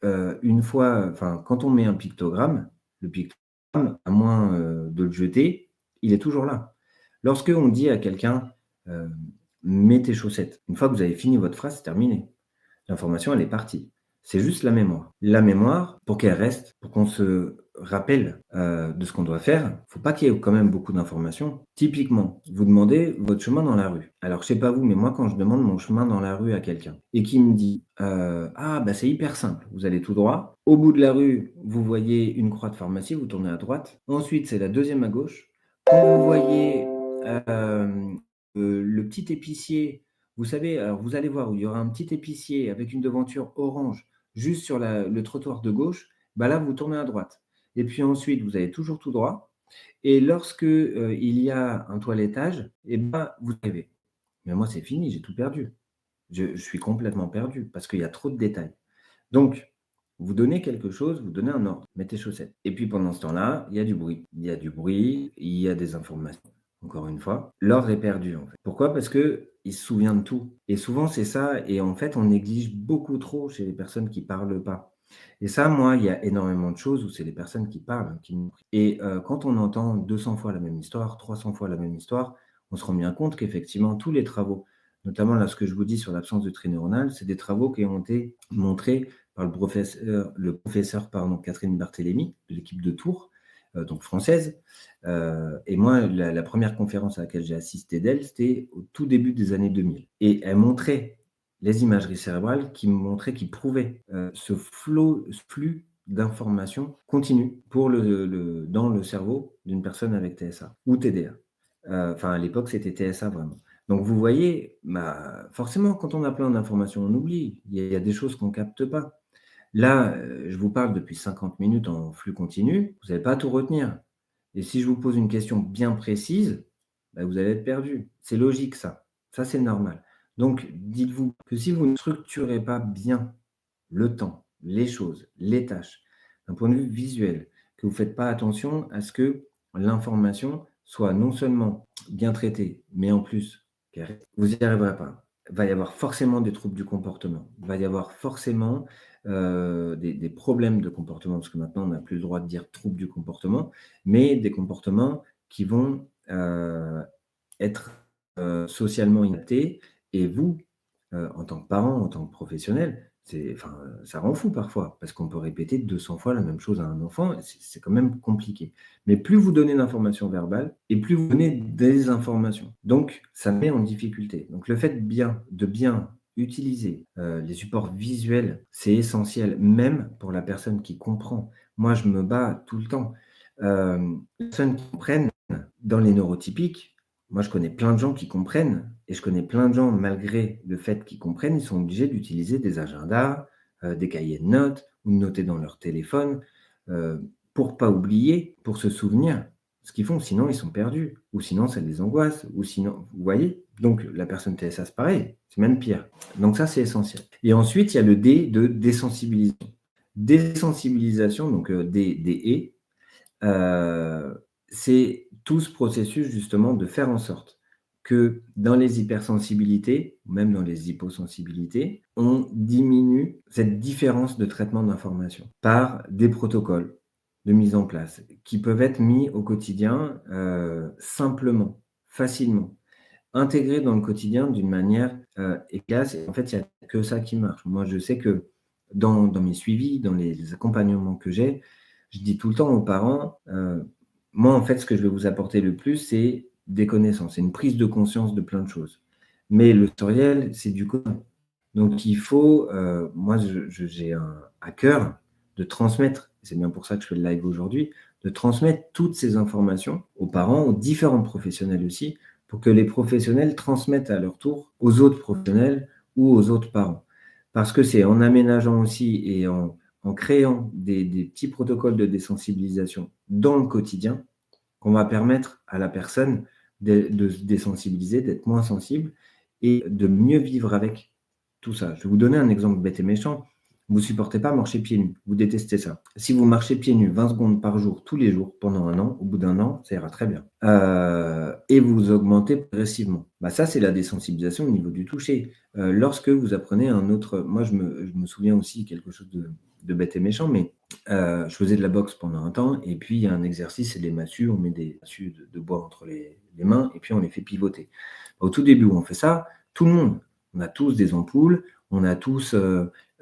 S1: une fois enfin, quand on met un pictogramme, le pictogramme, à moins, de le jeter, il est toujours là. Lorsque on dit à quelqu'un, heu: «Mets tes chaussettes», une fois que vous avez fini votre phrase, c'est terminé. L'information, elle est partie. C'est juste la mémoire. La mémoire, pour qu'elle reste, pour qu'on se rappelle, de ce qu'on doit faire, faut pas qu'il y ait quand même beaucoup d'informations. Typiquement, vous demandez votre chemin dans la rue. Alors, je sais pas vous, mais moi, quand je demande mon chemin dans la rue à quelqu'un et qu'il me dit, «Ah, bah, c'est hyper simple, vous allez tout droit. Au bout de la rue, vous voyez une croix de pharmacie, vous tournez à droite. Ensuite, c'est la deuxième à gauche. Quand vous voyez, le petit épicier, vous savez, alors vous allez voir où il y aura un petit épicier avec une devanture orange juste sur le trottoir de gauche, bah là, vous tournez à droite et puis ensuite, vous allez toujours tout droit et lorsque, il y a un toilettage et bah, vous arrivez. Mais moi, c'est fini, j'ai tout perdu. Je suis complètement perdu parce qu'il y a trop de détails. Donc, vous donnez quelque chose, vous donnez un ordre, mettez chaussettes. Et puis pendant ce temps-là, il y a du bruit. Il y a du bruit, il y a des informations. Encore une fois, l'ordre est perdu en fait. Pourquoi? Parce qu'il se souvient de tout. Et souvent c'est ça, et en fait on néglige beaucoup trop chez les personnes qui parlent pas. Et ça, moi, il y a énormément de choses où c'est les personnes qui parlent, qui nous et quand on entend 200 fois la même histoire, 300 fois la même histoire, on se rend bien compte qu'effectivement tous les travaux, notamment là ce que je vous dis sur l'absence de trait neuronal, c'est des travaux qui ont été montrés par le professeur pardon, Catherine Barthélémy, de l'équipe de Tours, donc française. Et moi, la première conférence à laquelle j'ai assisté d'elle, c'était au tout début des années 2000. Et elle montrait les imageries cérébrales qui prouvaient ce flux d'informations continu dans le cerveau d'une personne avec TSA ou TDA. Enfin, à l'époque, c'était TSA vraiment. Donc vous voyez, bah, forcément, quand on a plein d'informations, on oublie. Il y a des choses qu'on capte pas. Là, je vous parle depuis 50 minutes en flux continu, vous n'allez pas tout retenir. Et si je vous pose une question bien précise, bah, vous allez être perdu. C'est logique ça. Ça, c'est normal. Donc dites-vous que si vous ne structurez pas bien le temps, les choses, les tâches, d'un point de vue visuel, que vous ne faites pas attention à ce que l'information soit non seulement bien traitée, mais en plus, vous n'y arriverez pas. Il va y avoir forcément des troubles du comportement. Il va y avoir forcément des problèmes de comportement, parce que maintenant, on n'a plus le droit de dire troubles du comportement, mais des comportements qui vont être socialement inadaptés. Et vous, en tant que parent, en tant que professionnel, enfin, ça rend fou parfois, parce qu'on peut répéter 200 fois la même chose à un enfant, c'est quand même compliqué. Mais plus vous donnez d'informations verbales, et plus vous donnez des informations. Donc, ça met en difficulté. Donc, le fait de bien utiliser les supports visuels, c'est essentiel, même pour la personne qui comprend. Moi, je me bats tout le temps. Les personnes qui comprennent, dans les neurotypiques, moi, je connais plein de gens qui comprennent et je connais plein de gens, malgré le fait qu'ils comprennent, ils sont obligés d'utiliser des agendas, des cahiers de notes ou de noter dans leur téléphone, pour pas oublier, pour se souvenir ce qu'ils font. Sinon, ils sont perdus ou sinon, ça les angoisse ou sinon vous voyez? Donc la personne TSA, c'est pareil, c'est même pire. Donc ça, c'est essentiel et ensuite, il y a le D de désensibilisation. Désensibilisation, donc D-E, c'est tout ce processus justement de faire en sorte que dans les hypersensibilités, ou même dans les hyposensibilités, on diminue cette différence de traitement d'information par des protocoles de mise en place qui peuvent être mis au quotidien simplement, facilement, intégrés dans le quotidien d'une manière efficace. Et en fait, il n'y a que ça qui marche. Moi, je sais que dans mes suivis, dans les accompagnements que j'ai, je dis tout le temps aux parents, moi, en fait, ce que je vais vous apporter le plus, c'est des connaissances, c'est une prise de conscience de plein de choses. Mais le sensoriel, c'est du quotidien. Donc, il faut, moi, j'ai à cœur de transmettre, c'est bien pour ça que je fais le live aujourd'hui, de transmettre toutes ces informations aux parents, aux différents professionnels aussi, pour que les professionnels transmettent à leur tour aux autres professionnels ou aux autres parents. Parce que c'est en aménageant aussi et en créant des petits protocoles de désensibilisation dans le quotidien qu'on va permettre à la personne de se désensibiliser, d'être moins sensible et de mieux vivre avec tout ça. Je vais vous donner un exemple bête et méchant. Vous ne supportez pas marcher pieds nus, vous détestez ça. Si vous marchez pieds nus 20 secondes par jour, tous les jours, pendant un an, au bout d'un an, ça ira très bien. Et vous augmentez progressivement. Bah ça, c'est la désensibilisation au niveau du toucher. Lorsque vous apprenez un autre... Moi, je me souviens aussi quelque chose de bête et méchant, mais je faisais de la boxe pendant un temps, et puis il y a un exercice, c'est des massues, on met des massues de bois entre les mains, et puis on les fait pivoter. Au tout début où on fait ça, tout le monde, on a tous des ampoules, on a tous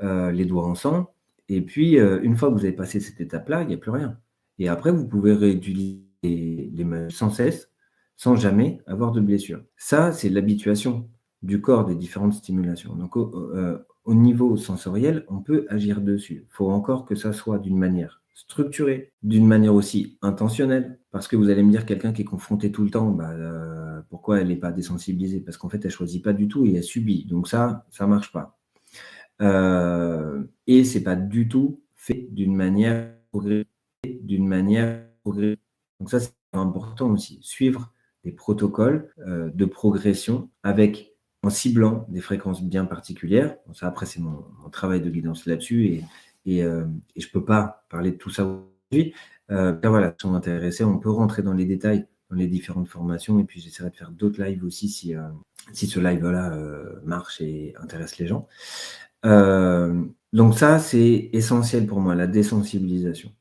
S1: les doigts en sang, et puis une fois que vous avez passé cette étape-là, il n'y a plus rien. Et après, vous pouvez réutiliser les massues sans cesse, sans jamais avoir de blessure. Ça, c'est l'habituation du corps des différentes stimulations. Donc, au niveau sensoriel, on peut agir dessus. Il faut encore que ça soit d'une manière structurée, d'une manière aussi intentionnelle. Parce que vous allez me dire, quelqu'un qui est confronté tout le temps, pourquoi elle n'est pas désensibilisée? Parce qu'en fait, elle ne choisit pas du tout et elle subit. Donc ça ne marche pas. Et ce n'est pas du tout fait d'une manière progressive. Donc ça, c'est important aussi. Suivre des protocoles de progression avec en ciblant des fréquences bien particulières. Bon, ça, après, c'est mon travail de guidance là-dessus et je ne peux pas parler de tout ça aujourd'hui. Voilà, si on est intéressé, on peut rentrer dans les détails, dans les différentes formations et puis j'essaierai de faire d'autres lives aussi si ce live-là marche et intéresse les gens. Donc ça, c'est essentiel pour moi, la désensibilisation.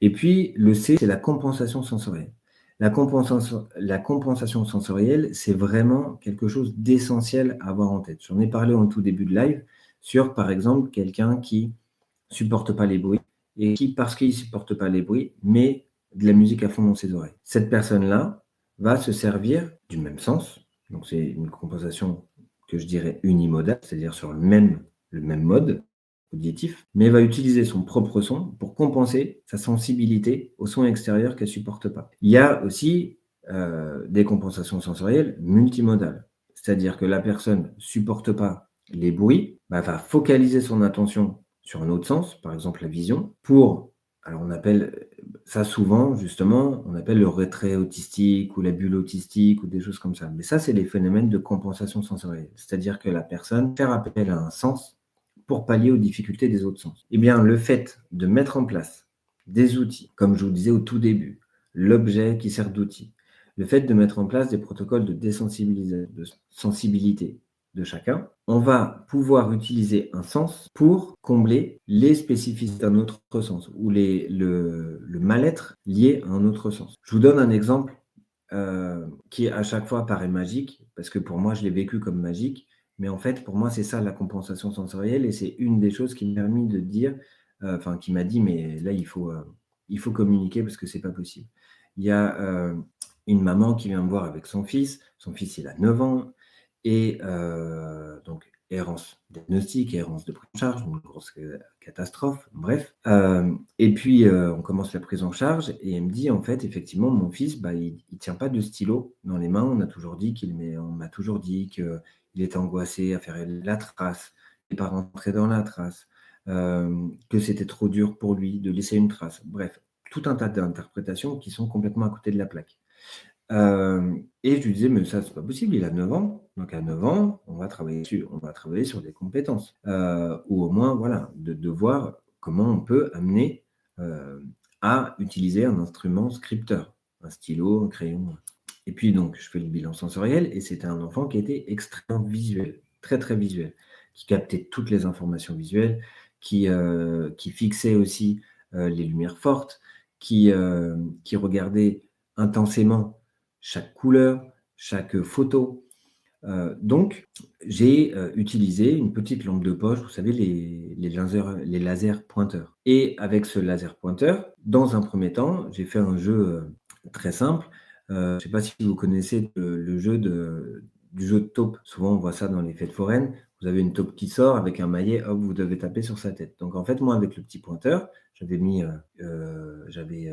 S1: Et puis, le C, c'est la compensation sensorielle. La compensation sensorielle, c'est vraiment quelque chose d'essentiel à avoir en tête. J'en ai parlé en tout début de live sur, par exemple, quelqu'un qui supporte pas les bruits et qui, parce qu'il supporte pas les bruits, met de la musique à fond dans ses oreilles. Cette personne-là va se servir du même sens. Donc, c'est une compensation que je dirais unimodale, c'est-à-dire sur le même mode auditif, mais va utiliser son propre son pour compenser sa sensibilité au son extérieur qu'elle supporte pas. Il y a aussi des compensations sensorielles multimodales, c'est-à-dire que la personne supporte pas les bruits, va focaliser son attention sur un autre sens, par exemple la vision, alors on appelle ça souvent, justement, on appelle le retrait autistique ou la bulle autistique ou des choses comme ça. Mais ça, c'est les phénomènes de compensation sensorielle, c'est-à-dire que la personne fait appel à un sens pour pallier aux difficultés des autres sens. Eh bien, le fait de mettre en place des outils, comme je vous disais au tout début, l'objet qui sert d'outil, le fait de mettre en place des protocoles de de sensibilité de chacun, on va pouvoir utiliser un sens pour combler les spécificités d'un autre sens ou le mal-être lié à un autre sens. Je vous donne un exemple qui à chaque fois paraît magique, parce que pour moi, je l'ai vécu comme magique, mais en fait, pour moi, c'est ça la compensation sensorielle et c'est une des choses qui m'a permis de dire, enfin, qui m'a dit, mais là, il faut communiquer parce que c'est pas possible. Il y a une maman qui vient me voir avec son fils, il a 9 ans, et donc errance diagnostique, errance de prise en charge, une grosse catastrophe, bref. Et puis on commence la prise en charge et elle me dit en fait effectivement mon fils, bah, il tient pas de stylo dans les mains. On m'a toujours dit qu'il était angoissé à faire la trace, et pas rentrer dans la trace, que c'était trop dur pour lui de laisser une trace. Bref, tout un tas d'interprétations qui sont complètement à côté de la plaque. Et je lui disais: «Mais ça, c'est pas possible, il a 9 ans, donc à 9 ans, on va travailler sur des compétences». Ou au moins, voilà, de voir comment on peut amener, à utiliser un instrument scripteur, un stylo, un crayon. Et puis donc je fais le bilan sensoriel et c'était un enfant qui était extrêmement visuel, très, très visuel, qui captait toutes les informations visuelles, qui fixait aussi, les lumières fortes, qui regardait intensément chaque couleur, chaque photo. Donc j'ai, utilisé une petite lampe de poche, vous savez les lasers pointeurs et avec ce laser pointeur, dans un premier temps, j'ai fait un jeu, très simple. Je ne sais pas si vous connaissez le jeu du jeu de taupe. Souvent, on voit ça dans les fêtes foraines. Vous avez une taupe qui sort avec un maillet, hop, vous devez taper sur sa tête. Donc en fait, moi, avec le petit pointeur, j'avais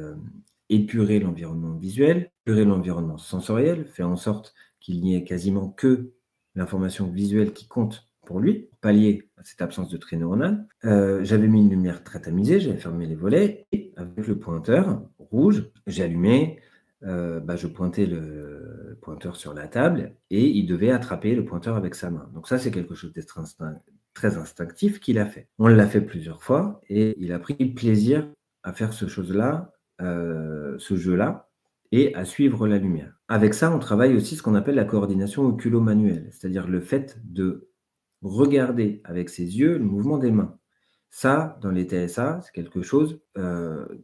S1: épuré l'environnement visuel, épuré l'environnement sensoriel, fait en sorte qu'il n'y ait quasiment que l'information visuelle qui compte pour lui, pour pallier à cette absence de trait neuronal. J'avais mis une lumière très tamisée, j'avais fermé les volets et avec le pointeur rouge, j'ai allumé, bah, je pointais le pointeur sur la table et il devait attraper le pointeur avec sa main. Donc ça, c'est quelque chose très instinctif qu'il a fait. On l'a fait plusieurs fois et il a pris plaisir à faire ce jeu-là et à suivre la lumière. Avec ça, on travaille aussi ce qu'on appelle la coordination oculo-manuelle, c'est-à-dire le fait de regarder avec ses yeux le mouvement des mains. Ça, dans les TSA, c'est quelque chose,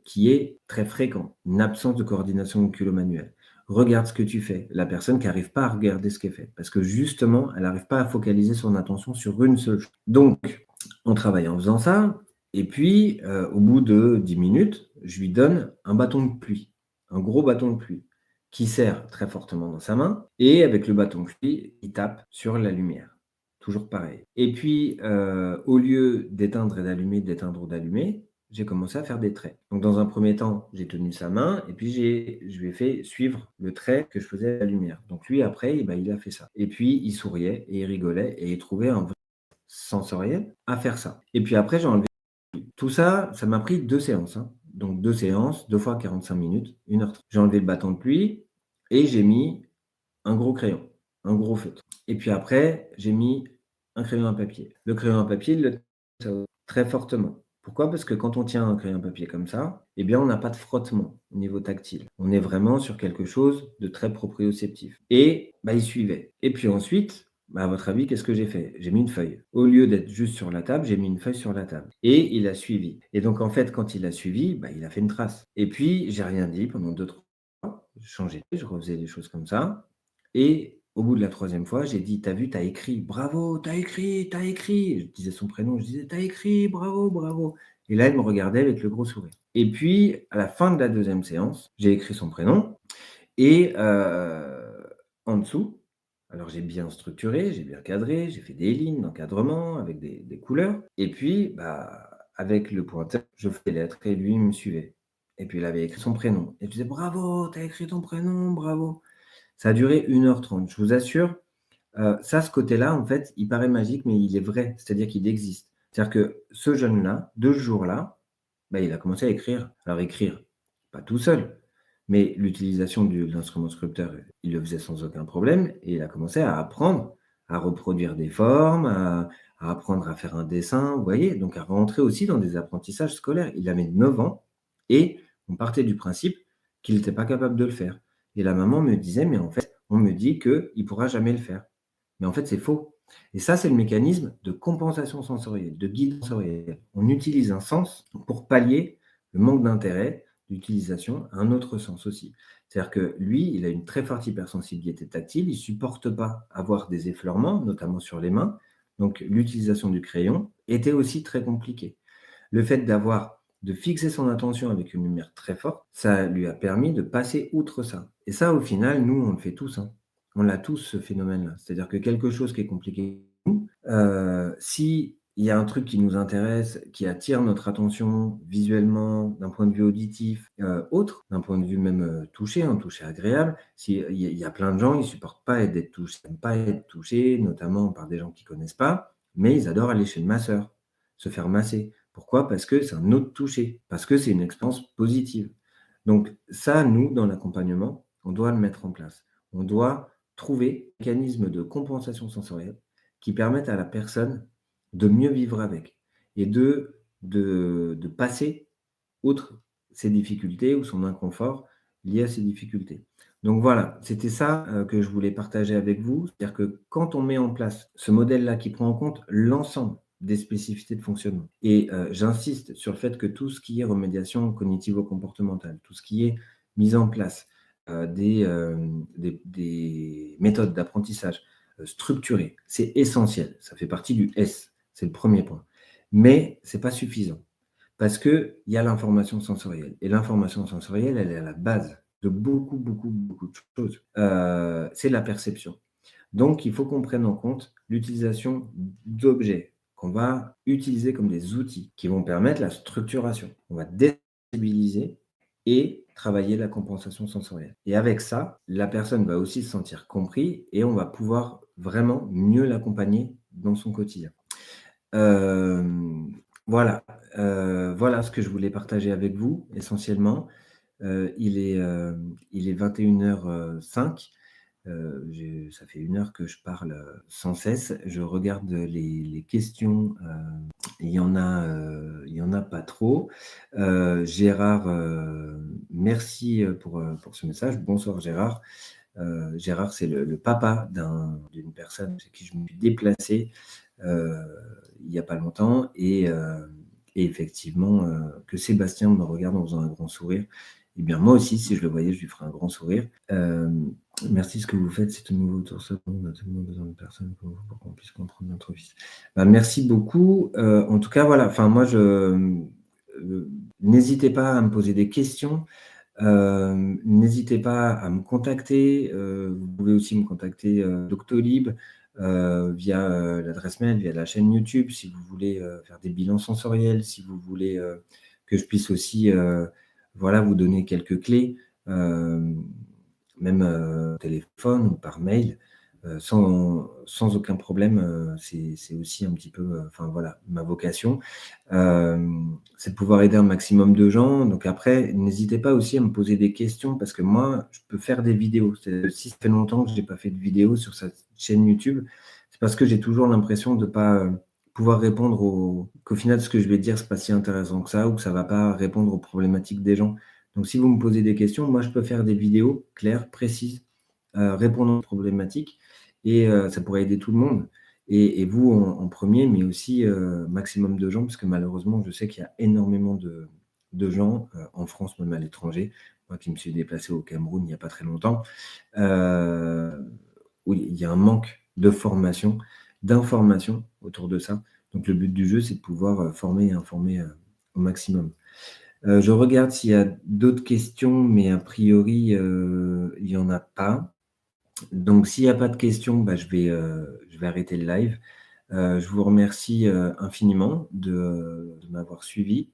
S1: qui est très fréquent, une absence de coordination oculo-manuelle. Regarde ce que tu fais. La personne qui n'arrive pas à regarder ce qu'elle fait, parce que justement, elle n'arrive pas à focaliser son attention sur une seule chose. Donc, on travaille en faisant ça et puis, au bout de 10 minutes, je lui donne un bâton de pluie, un gros bâton de pluie qui serre très fortement dans sa main et avec le bâton de pluie, il tape sur la lumière. Toujours pareil. Et puis, au lieu d'éteindre et d'allumer, d'éteindre ou d'allumer, j'ai commencé à faire des traits. Donc dans un premier temps, j'ai tenu sa main et puis je lui ai fait suivre le trait que je faisais à la lumière. Donc lui après, eh ben, il a fait ça. Et puis il souriait et il rigolait et il trouvait un vrai sensoriel à faire ça. Et puis après, j'ai enlevé tout ça, ça m'a pris 2 séances, hein. Donc 2 séances, 2 fois 45 minutes, 1h30. J'ai enlevé le bâton de pluie et j'ai mis un gros crayon, un gros feutre. Et puis après, j'ai mis un crayon à papier. Le crayon à papier, il le tient très fortement. Pourquoi? Parce que quand on tient un crayon à papier comme ça, eh bien, on n'a pas de frottement au niveau tactile. On est vraiment sur quelque chose de très proprioceptif. Et bah, il suivait. Et puis ensuite, bah, à votre avis, qu'est-ce que j'ai fait? J'ai mis une feuille. Au lieu d'être juste sur la table, j'ai mis une feuille sur la table. Et il a suivi. Et donc, en fait, quand il a suivi, bah, il a fait une trace. Et puis, j'ai rien dit pendant 2-3 fois. Je changeais, je refaisais des choses comme ça. Et au bout de la 3e fois, j'ai dit: «Tu as vu, tu as écrit, bravo, tu as écrit, tu as écrit». Je disais son prénom, je disais: «Tu as écrit, bravo, bravo». Et là, il me regardait avec le gros sourire. Et puis, à la fin de la 2e séance, j'ai écrit son prénom et en dessous, alors j'ai bien structuré, j'ai bien cadré, j'ai fait des lignes d'encadrement avec des couleurs et puis, bah, avec le pointeur, je faisais les lettres et lui, il me suivait. Et puis il avait écrit son prénom et je disais: «Bravo, tu as écrit ton prénom, bravo». Ça a duré 1h30. Je vous assure, ça, ce côté-là, en fait, il paraît magique, mais il est vrai, c'est-à-dire qu'il existe. C'est-à-dire que ce jeune-là, de ce jour-là, bah, il a commencé à écrire. Alors écrire, pas tout seul, mais l'utilisation de l'instrument sculpteur, il le faisait sans aucun problème et il a commencé à apprendre à reproduire des formes, à apprendre à faire un dessin, vous voyez? Donc à rentrer aussi dans des apprentissages scolaires. Il avait 9 ans et on partait du principe qu'il n'était pas capable de le faire. Et la maman me disait: «Mais en fait, on me dit qu'il ne pourra jamais le faire». Mais en fait, c'est faux. Et ça, c'est le mécanisme de compensation sensorielle, de guide sensoriel. On utilise un sens pour pallier le manque d'intérêt d'utilisation à un autre sens aussi. C'est-à-dire que lui, il a une très forte hypersensibilité tactile, il ne supporte pas avoir des effleurements, notamment sur les mains. Donc l'utilisation du crayon était aussi très compliquée. Le fait de fixer son attention avec une lumière très forte, ça lui a permis de passer outre ça. Et ça, au final, nous, on le fait tous, hein. On l'a tous, ce phénomène-là. C'est-à-dire que quelque chose qui est compliqué pour nous, s'il y a un truc qui nous intéresse, qui attire notre attention visuellement, d'un point de vue auditif, autre, d'un point de vue même touché, un toucher agréable, il y a plein de gens, ils supportent pas d'être touchés, ils n'aiment pas être touchés, notamment par des gens qu'ils connaissent pas, mais ils adorent aller chez le masseur, se faire masser. Pourquoi? Parce que c'est un autre toucher, parce que c'est une expérience positive. Donc ça, nous, dans l'accompagnement, on doit le mettre en place. On doit trouver un mécanisme de compensation sensorielle qui permette à la personne de mieux vivre avec et de passer outre ses difficultés ou son inconfort lié à ces difficultés. Donc voilà, c'était ça que je voulais partager avec vous. C'est-à-dire que quand on met en place ce modèle-là qui prend en compte l'ensemble des spécificités de fonctionnement, et j'insiste sur le fait que tout ce qui est remédiation cognitivo-comportementale, tout ce qui est mise en place des méthodes d'apprentissage structurées, c'est essentiel. Ça fait partie du S, c'est le premier point. Mais ce n'est pas suffisant. Parce qu'il y a l'information sensorielle. Et l'information sensorielle, elle est à la base de beaucoup, beaucoup, beaucoup de choses. C'est la perception. Donc, il faut qu'on prenne en compte l'utilisation d'objets qu'on va utiliser comme des outils qui vont permettre la structuration. On va déstabiliser et travailler la compensation sensorielle. Et avec ça, la personne va aussi se sentir comprise et on va pouvoir vraiment mieux l'accompagner dans son quotidien. Voilà, voilà ce que je voulais partager avec vous essentiellement. Il est 21h05. Ça fait 1 heure que je parle sans cesse. Je regarde les questions. Il y en a pas trop. Gérard, merci pour ce message. Bonsoir Gérard. Gérard, c'est le papa d'une personne chez qui je me suis déplacé il n'y a pas longtemps. Et effectivement, que Sébastien me regarde en faisant un grand sourire. Eh bien, moi aussi, si je le voyais, je lui ferais un grand sourire. Merci, ce que vous faites, c'est tout nouveau autour de ça. On a tellement besoin de personnes comme vous pour qu'on puisse comprendre notre fils. Merci beaucoup. En tout cas, voilà. Enfin, moi, n'hésitez pas à me poser des questions. N'hésitez pas à me contacter. Vous pouvez aussi me contacter Doctolib via l'adresse mail, via la chaîne YouTube, si vous voulez faire des bilans sensoriels, si vous voulez que je puisse aussi voilà, vous donner quelques clés, même au téléphone ou par mail, sans aucun problème. C'est aussi un petit peu enfin voilà, ma vocation. C'est de pouvoir aider un maximum de gens. Donc après, n'hésitez pas aussi à me poser des questions parce que moi, je peux faire des vidéos. Si ça fait longtemps que je n'ai pas fait de vidéo sur cette chaîne YouTube, c'est parce que j'ai toujours l'impression de ne pas pouvoir répondre qu'au final, ce que je vais dire, ce n'est pas si intéressant que ça ou que ça ne va pas répondre aux problématiques des gens. Donc si vous me posez des questions, moi, je peux faire des vidéos claires, précises, répondre aux problématiques et ça pourrait aider tout le monde. Et vous en premier, mais aussi maximum de gens, parce que malheureusement, je sais qu'il y a énormément de gens en France, même à l'étranger. Moi qui me suis déplacé au Cameroun il n'y a pas très longtemps, où il y a un manque de formation, d'information autour de ça. Donc le but du jeu, c'est de pouvoir former et informer au maximum. Je regarde s'il y a d'autres questions, mais a priori, il n'y en a pas. Donc s'il n'y a pas de questions, je vais arrêter le live. Je vous remercie infiniment de m'avoir suivi.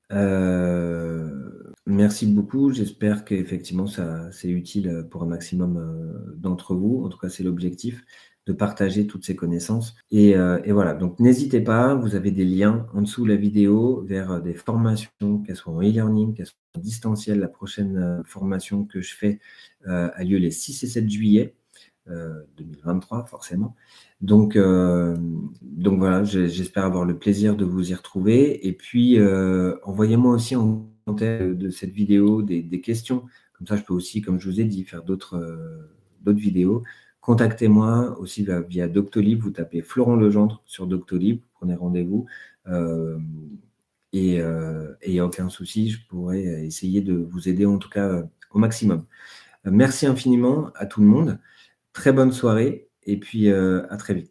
S1: Merci beaucoup. J'espère qu'effectivement, c'est utile pour un maximum d'entre vous. En tout cas, c'est l'objectif, de partager toutes ces connaissances. Et voilà, donc n'hésitez pas, vous avez des liens en dessous de la vidéo vers des formations, qu'elles soient en e-learning, qu'elles soient en distanciel. La prochaine formation que je fais a lieu les 6 et 7 juillet 2023, forcément. Donc voilà, j'espère avoir le plaisir de vous y retrouver. Et puis, envoyez-moi aussi en commentaire de cette vidéo des questions. Comme Comme ça, je peux aussi, comme je vous ai dit, faire d'autres vidéos. Contactez-moi aussi via Doctolib. Vous tapez Florent Legendre sur Doctolib, prenez rendez-vous. Et il n'y a aucun souci, je pourrais essayer de vous aider en tout cas au maximum. Merci infiniment à tout le monde. Très bonne soirée et puis à très vite.